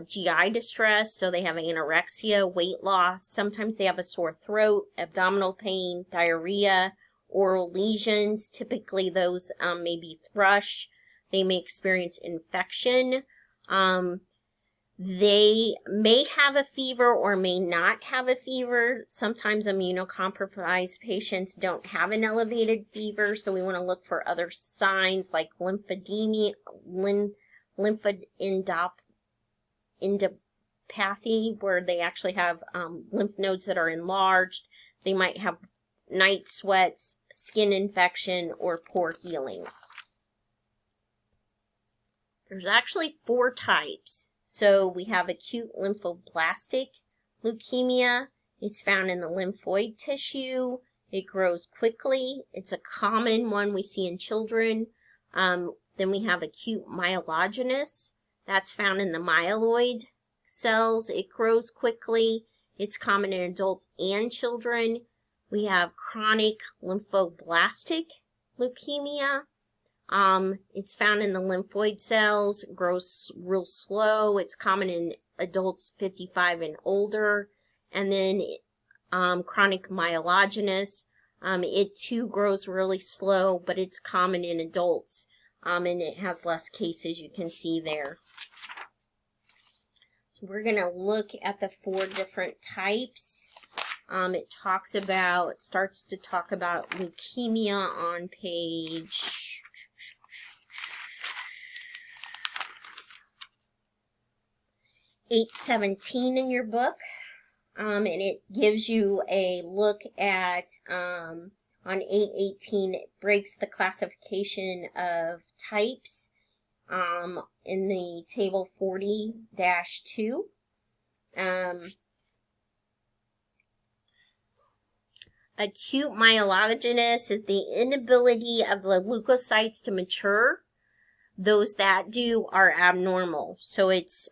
GI distress, so they have anorexia, weight loss. Sometimes they have a sore throat, abdominal pain, diarrhea, oral lesions. Typically those may be thrush. They may experience infection. They may have a fever or may not have a fever. Sometimes immunocompromised patients don't have an elevated fever, so we want to look for other signs like lymphedema, lymphadenopathy, where they actually have lymph nodes that are enlarged. They might have night sweats, skin infection, or poor healing. There's actually 4 types. So we have acute lymphoblastic leukemia. It's found in the lymphoid tissue. It grows quickly. It's a common one we see in children. Then we have acute myelogenous. That's found in the myeloid cells. It grows quickly. It's common in adults and children. We have chronic lymphoblastic leukemia. It's found in the lymphoid cells, grows real slow. It's common in adults 55 and older. And then chronic myelogenous, it too grows really slow, but it's common in adults, and it has less cases, you can see there. So we're going to look at the 4 different types. It starts to talk about leukemia on page 817 in your book, and it gives you a look at, on 818, it breaks the classification of types in the table 40-2. Acute myelogenous is the inability of the leukocytes to mature. Those that do are abnormal. So it's,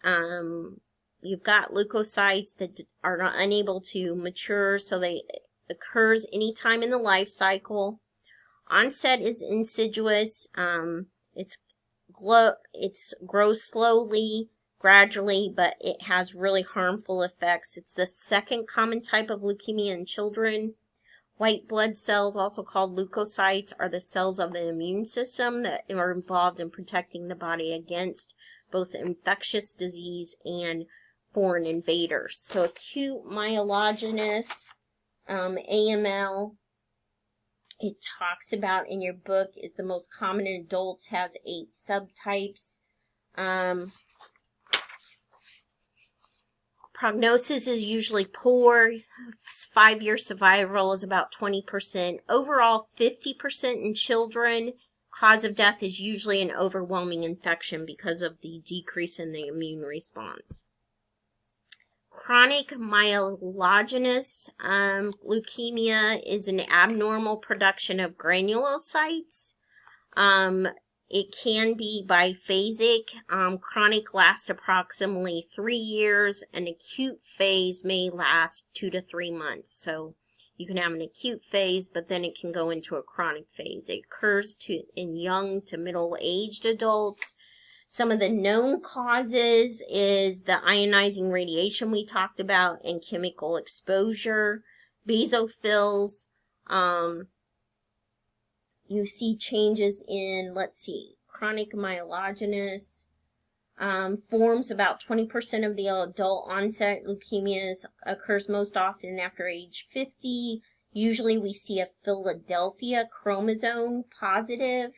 you've got leukocytes that are not unable to mature, so they occurs anytime in the life cycle. Onset is insidious. It grows slowly, gradually, but it has really harmful effects. It's the second common type of leukemia in children. White blood cells, also called leukocytes, are the cells of the immune system that are involved in protecting the body against both infectious disease and foreign invaders. So acute myelogenous, AML, it talks about in your book, is the most common in adults, has 8 subtypes. Prognosis is usually poor. 5-year survival is about 20%. Overall, 50% in children. Cause of death is usually an overwhelming infection because of the decrease in the immune response. Chronic myelogenous leukemia is an abnormal production of granulocytes. It can be biphasic. Chronic lasts approximately 3 years. An acute phase may last 2 to 3 months. So you can have an acute phase, but then it can go into a chronic phase. It occurs in young to middle-aged adults. Some of the known causes is the ionizing radiation we talked about and chemical exposure, basophils. You see changes in, chronic myelogenous, forms about 20% of the adult onset leukemias, occurs most often after age 50. Usually we see a Philadelphia chromosome positive.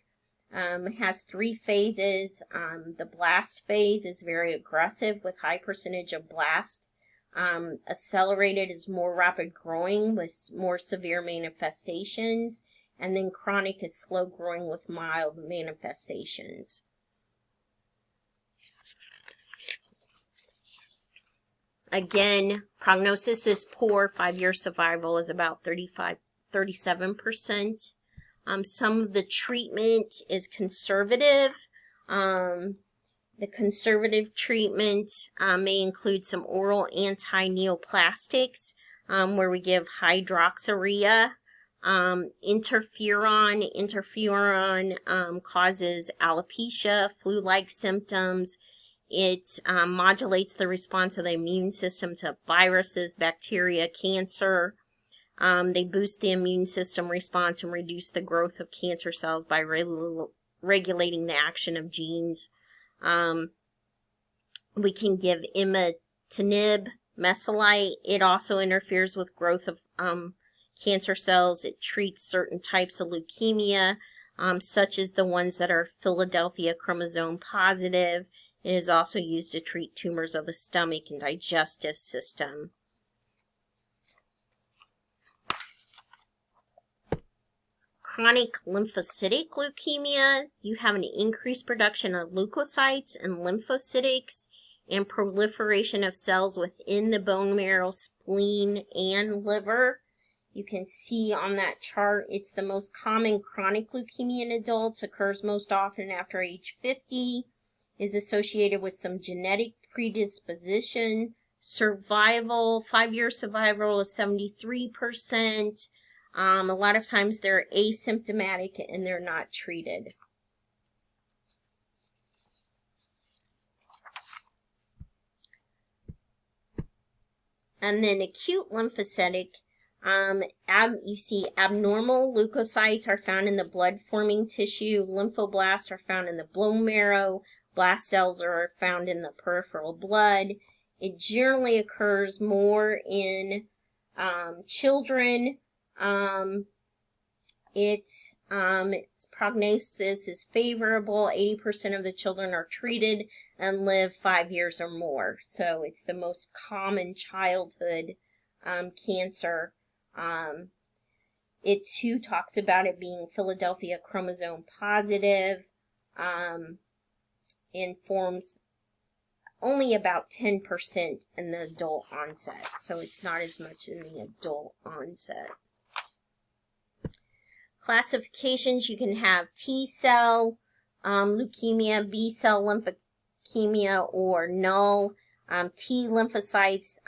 Has 3 phases. The blast phase is very aggressive with high percentage of blast. Accelerated is more rapid growing with more severe manifestations. And then chronic is slow growing with mild manifestations. Again, prognosis is poor. 5-year survival is about 37%. Some of the treatment is conservative. The conservative treatment may include some oral anti-neoplastics, where we give hydroxyurea. Interferon causes alopecia, flu-like symptoms. It modulates the response of the immune system to viruses, bacteria, cancer. They boost the immune system response and reduce the growth of cancer cells by regulating the action of genes. We can give imatinib, mesylite. It also interferes with growth of cancer cells. It treats certain types of leukemia, such as the ones that are Philadelphia chromosome positive. It is also used to treat tumors of the stomach and digestive system. Chronic lymphocytic leukemia, you have an increased production of leukocytes and lymphocytics and proliferation of cells within the bone marrow, spleen, and liver. You can see on that chart, it's the most common chronic leukemia in adults, occurs most often after age 50, is associated with some genetic predisposition. Survival, 5-year survival is 73%. A lot of times they're asymptomatic and they're not treated. And then acute lymphocytic, you see abnormal leukocytes are found in the blood-forming tissue. Lymphoblasts are found in the bone marrow. Blast cells are found in the peripheral blood. It generally occurs more in children. Its prognosis is favorable. 80% of the children are treated and live 5 years or more. So it's the most common childhood cancer. It too talks about it being Philadelphia chromosome positive, and forms only about 10% in the adult onset. So it's not as much in the adult onset. Classifications, you can have T-cell leukemia, B-cell lymphemia, or null. T lymphocytes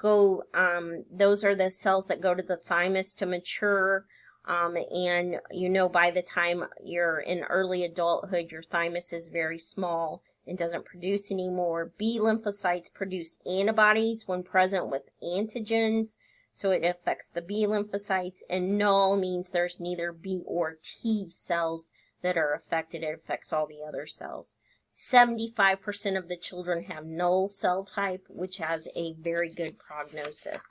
those are the cells that go to the thymus to mature, and by the time you're in early adulthood, your thymus is very small and doesn't produce anymore. B lymphocytes produce antibodies when present with antigens, so it affects the B lymphocytes, and null means there's neither B or T cells that are affected. It affects all the other cells. 75% of the children have null cell type, which has a very good prognosis.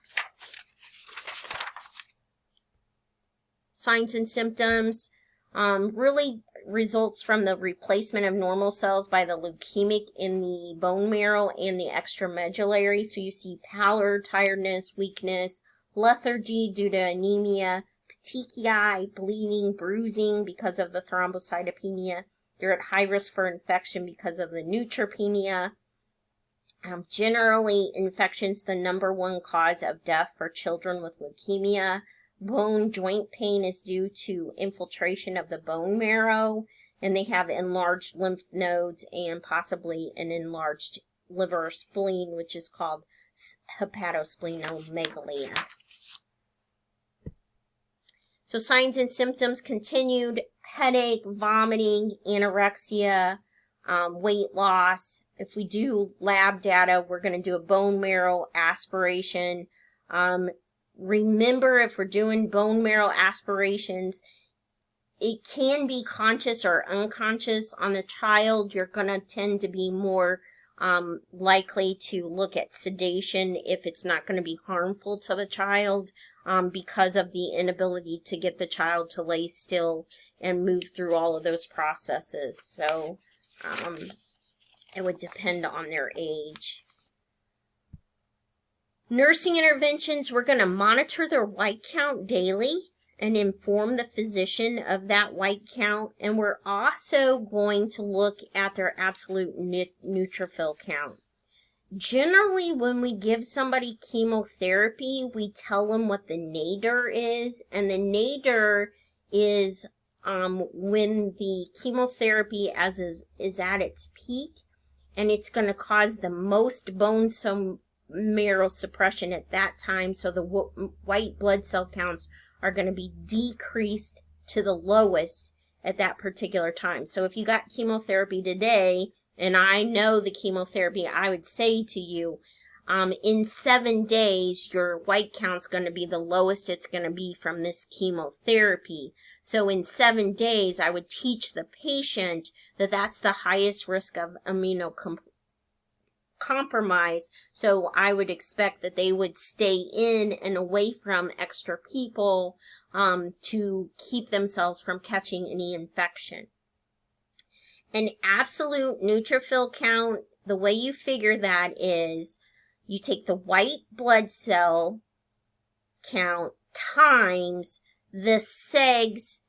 Signs and symptoms really results from the replacement of normal cells by the leukemic in the bone marrow and the extramedullary. So you see pallor, tiredness, weakness, lethargy due to anemia, petechiae, bleeding, bruising because of the thrombocytopenia. They're at high risk for infection because of the neutropenia. Generally, infection's the #1 cause of death for children with leukemia. Bone joint pain is due to infiltration of the bone marrow, and they have enlarged lymph nodes and possibly an enlarged liver or spleen, which is called hepatosplenomegaly. So signs and symptoms continued: headache, vomiting, anorexia, weight loss. If we do lab data, we're going to do a bone marrow aspiration. Remember, if we're doing bone marrow aspirations, it can be conscious or unconscious on the child. You're going to tend to be more likely to look at sedation if it's not going to be harmful to the child, because of the inability to get the child to lay still and move through all of those processes. So it would depend on their age. Nursing interventions, we're going to monitor their white count daily and inform the physician of that white count. And we're also going to look at their absolute neutrophil count. Generally, when we give somebody chemotherapy, we tell them what the nadir is. And the nadir is when the chemotherapy is at its peak, and it's going to cause the most bone marrow suppression at that time, so the white blood cell counts are going to be decreased to the lowest at that particular time. So if you got chemotherapy today, and I know the chemotherapy, I would say to you, in 7 days, your white count's going to be the lowest it's going to be from this chemotherapy. So in 7 days, I would teach the patient that that's the highest risk of immunocompromise. So I would expect that they would stay in and away from extra people to keep themselves from catching any infection. An absolute neutrophil count, the way you figure that is you take the white blood cell count times the segs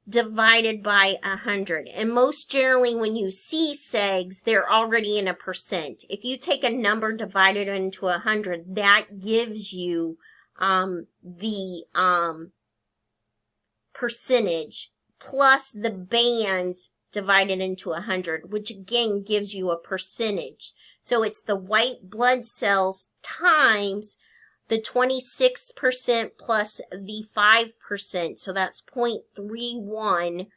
divided by 100. And most generally when you see segs, they're already in a percent. If you take a number divided into 100, that gives you the percentage plus the bands divided into 100, which again gives you a percentage. So it's the white blood cells times the 26% plus the 5%. So that's 0.31.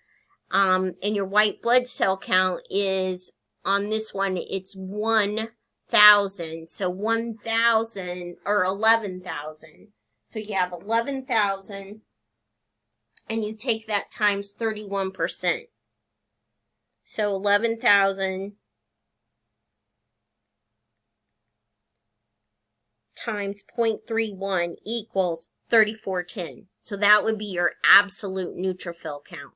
And your white blood cell count is, on this one, it's 1,000. So 1,000 or 11,000. So you have 11,000 and you take that times 31%. So 11,000 times 0.31 equals 3410. So that would be your absolute neutrophil count.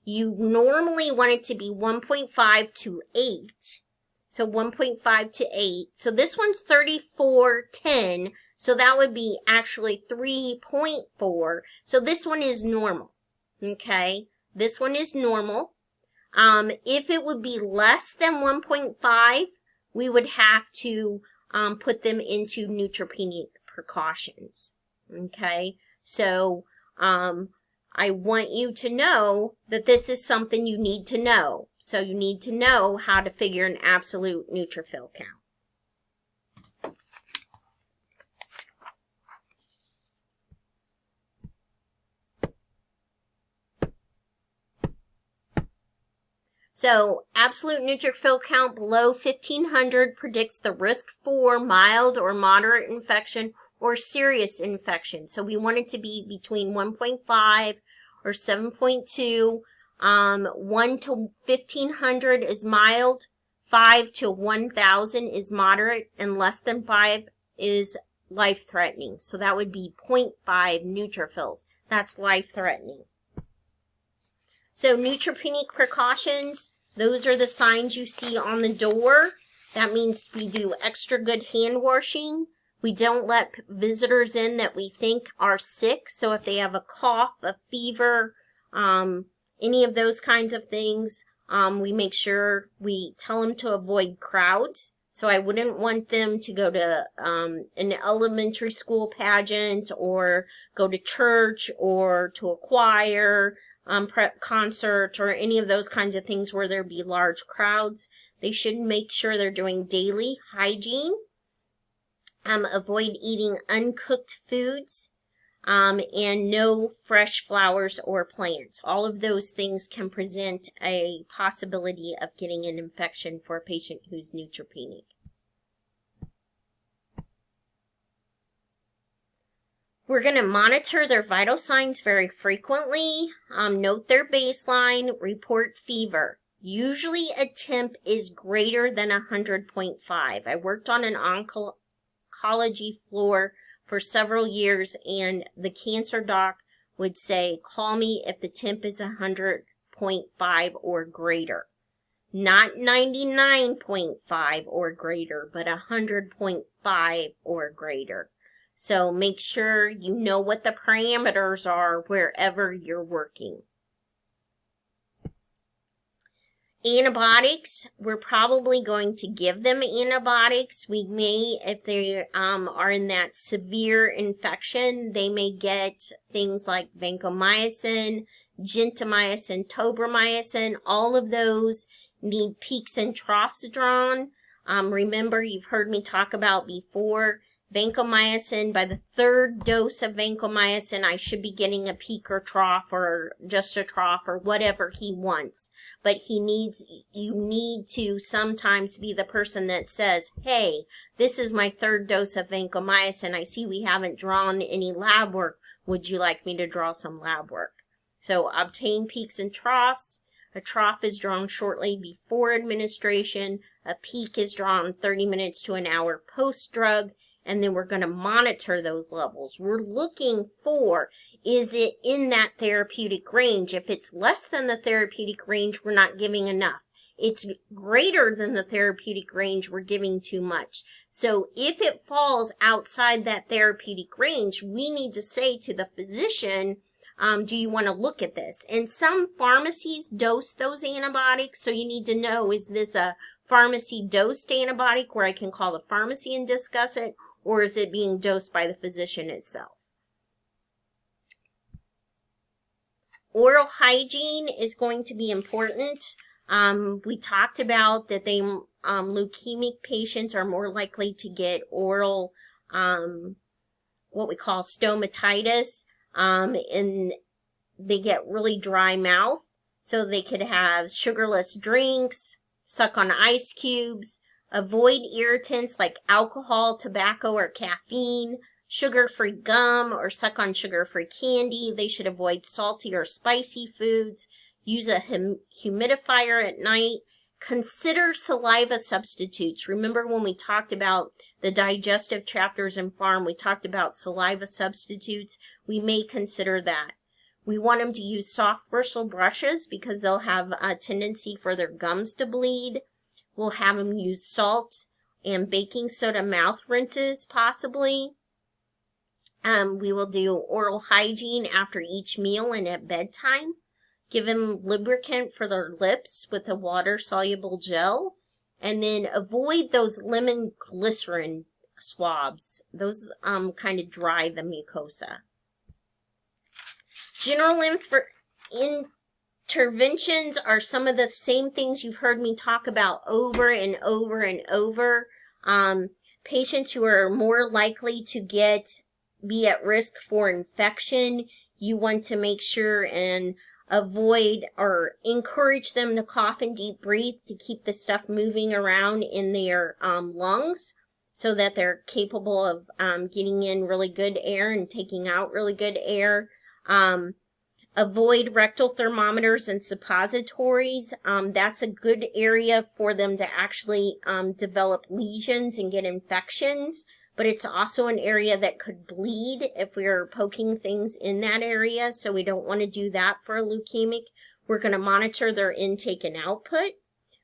You normally want it to be 1.5 to 8. So 1.5 to 8. So this one's 3410. So that would be actually 3.4. So this one is normal. Okay? This one is normal. If it would be less than 1.5, we would have to put them into neutropenic precautions. Okay? So, I want you to know that this is something you need to know. So you need to know how to figure an absolute neutrophil count. So, absolute neutrophil count below 1,500 predicts the risk for mild or moderate infection or serious infection. So, we want it to be between 1.5 or 7.2. 1 to 1,500 is mild. 5 to 1,000 is moderate. And less than 5 is life-threatening. So, that would be 0.5 neutrophils. That's life-threatening. So neutropenic precautions, those are the signs you see on the door. That means we do extra good hand washing. We don't let visitors in that we think are sick. So if they have a cough, a fever, any of those kinds of things, we make sure we tell them to avoid crowds. So I wouldn't want them to go to an elementary school pageant or go to church or to a choir, concert, or any of those kinds of things where there be large crowds. They should make sure they're doing daily hygiene. Avoid eating uncooked foods, and no fresh flowers or plants. All of those things can present a possibility of getting an infection for a patient who's neutropenic. We're going to monitor their vital signs very frequently, note their baseline, report fever. Usually a temp is greater than 100.5. I worked on an oncology floor for several years, and the cancer doc would say, call me if the temp is 100.5 or greater. Not 99.5 or greater, but 100.5 or greater. So make sure you know what the parameters are wherever you're working. Antibiotics, we're probably going to give them antibiotics. We may, if they are in that severe infection, they may get things like vancomycin, gentamicin, tobramycin. All of those need peaks and troughs drawn. Remember, you've heard me talk about before, Vancomycin, by the third dose of vancomycin, I should be getting a peak or trough or just a trough or whatever he wants. But you need to sometimes be the person that says, hey, this is my third dose of vancomycin. I see we haven't drawn any lab work. Would you like me to draw some lab work? So obtain peaks and troughs. A trough is drawn shortly before administration. A peak is drawn 30 minutes to an hour post-drug. And then we're going to monitor those levels. We're looking for, is it in that therapeutic range? If it's less than the therapeutic range, we're not giving enough. It's greater than the therapeutic range, we're giving too much. So if it falls outside that therapeutic range, we need to say to the physician, do you want to look at this? And some pharmacies dose those antibiotics, so you need to know, is this a pharmacy dosed antibiotic where I can call the pharmacy and discuss it? Or is it being dosed by the physician itself? Oral hygiene is going to be important. We talked about that leukemic patients are more likely to get oral, what we call stomatitis, and they get really dry mouth. So they could have sugarless drinks, suck on ice cubes, avoid irritants like alcohol, tobacco, or caffeine, sugar-free gum, or suck on sugar-free candy. They should avoid salty or spicy foods. Use a humidifier at night. Consider saliva substitutes. Remember when we talked about the digestive chapters in Pharm, we talked about saliva substitutes. We may consider that. We want them to use soft bristle brushes because they'll have a tendency for their gums to bleed. We'll have them use salt and baking soda mouth rinses, possibly. We will do oral hygiene after each meal and at bedtime. Give them lubricant for their lips with a water-soluble gel. And then avoid those lemon glycerin swabs. Those kind of dry the mucosa. General interventions are some of the same things you've heard me talk about over and over and over. Patients who are more likely to be at risk for infection, you want to make sure and avoid or encourage them to cough and deep breathe to keep the stuff moving around in their lungs so that they're capable of getting in really good air and taking out really good air. Avoid rectal thermometers and suppositories. That's a good area for them to actually develop lesions and get infections, but it's also an area that could bleed if we're poking things in that area, so we don't want to do that for a leukemic. We're going to monitor their intake and output.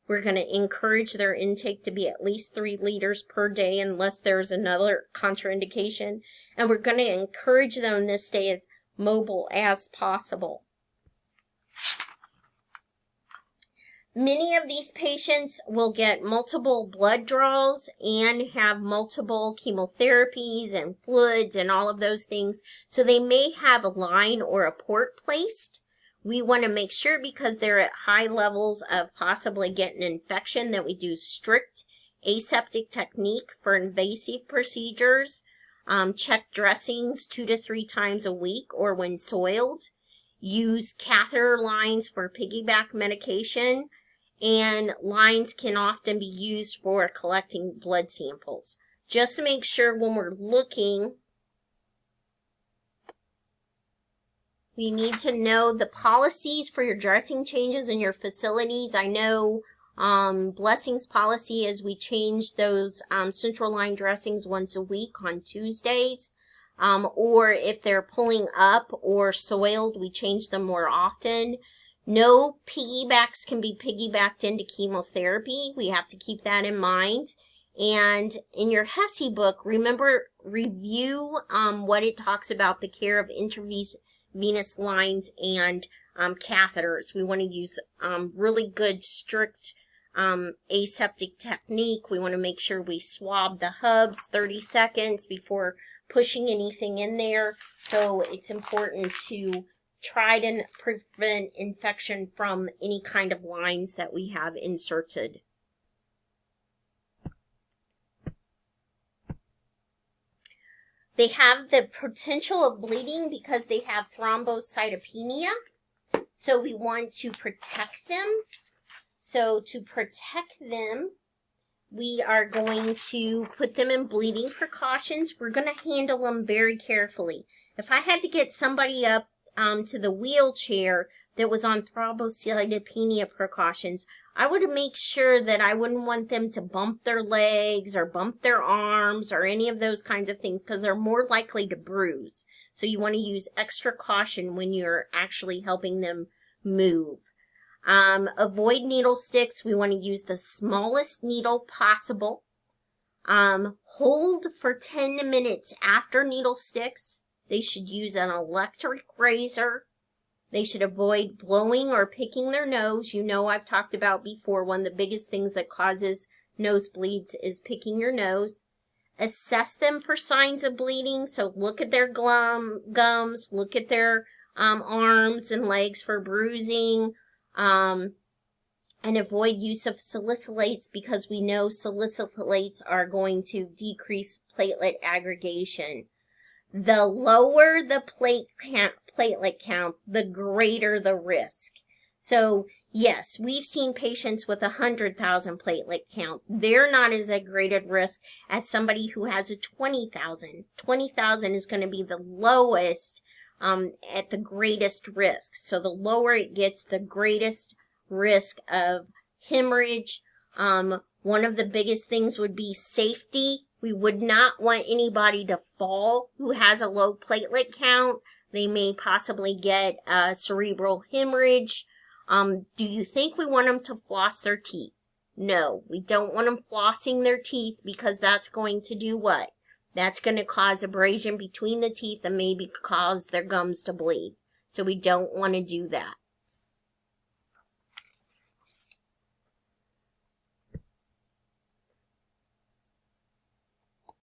We're going to encourage their intake to be at least 3 liters per day unless there's another contraindication, and we're going to encourage them to stay as mobile as possible. Many of these patients will get multiple blood draws and have multiple chemotherapies and fluids and all of those things. So they may have a line or a port placed. We want to make sure, because they're at high levels of possibly getting an infection, that we do strict aseptic technique for invasive procedures. Check dressings 2 to 3 times a week or when soiled. Use catheter lines for piggyback medication, and lines can often be used for collecting blood samples. Just to make sure when we're looking, we need to know the policies for your dressing changes in your facilities. I know Blessing's policy is we change those central line dressings once a week on Tuesdays, or if they're pulling up or soiled, we change them more often. No piggybacks can be piggybacked into chemotherapy. We have to keep that in mind. And in your HESI book, review what it talks about the care of intravenous lines and catheters. We want to use really good, strict aseptic technique. We want to make sure we swab the hubs 30 seconds before pushing anything in there. So it's important to try to prevent infection from any kind of lines that we have inserted. They have the potential of bleeding because they have thrombocytopenia. So we want to protect them. So to protect them, we are going to put them in bleeding precautions. We're going to handle them very carefully. If I had to get somebody up to the wheelchair that was on thrombocytopenia precautions, I would make sure that I wouldn't want them to bump their legs or bump their arms or any of those kinds of things because they're more likely to bruise. So you want to use extra caution when you're actually helping them move. Avoid needle sticks. We want to use the smallest needle possible. Hold for 10 minutes after needle sticks. They should use an electric razor. They should avoid blowing or picking their nose. You know, I've talked about before, one of the biggest things that causes nosebleeds is picking your nose. Assess them for signs of bleeding. So look at their gums, look at their arms and legs for bruising. And avoid use of salicylates because we know salicylates are going to decrease platelet aggregation. The lower the platelet count, the greater the risk. So yes, we've seen patients with 100,000 platelet count. They're not as at great at risk as somebody who has a 20,000. 20,000 is going to be the lowest at the greatest risk. So the lower it gets, the greatest risk of hemorrhage. One of the biggest things would be safety. We would not want anybody to fall who has a low platelet count. They may possibly get cerebral hemorrhage. Do you think we want them to floss their teeth? No, we don't want them flossing their teeth because that's going to do what? That's going to cause abrasion between the teeth and maybe cause their gums to bleed. So we don't want to do that.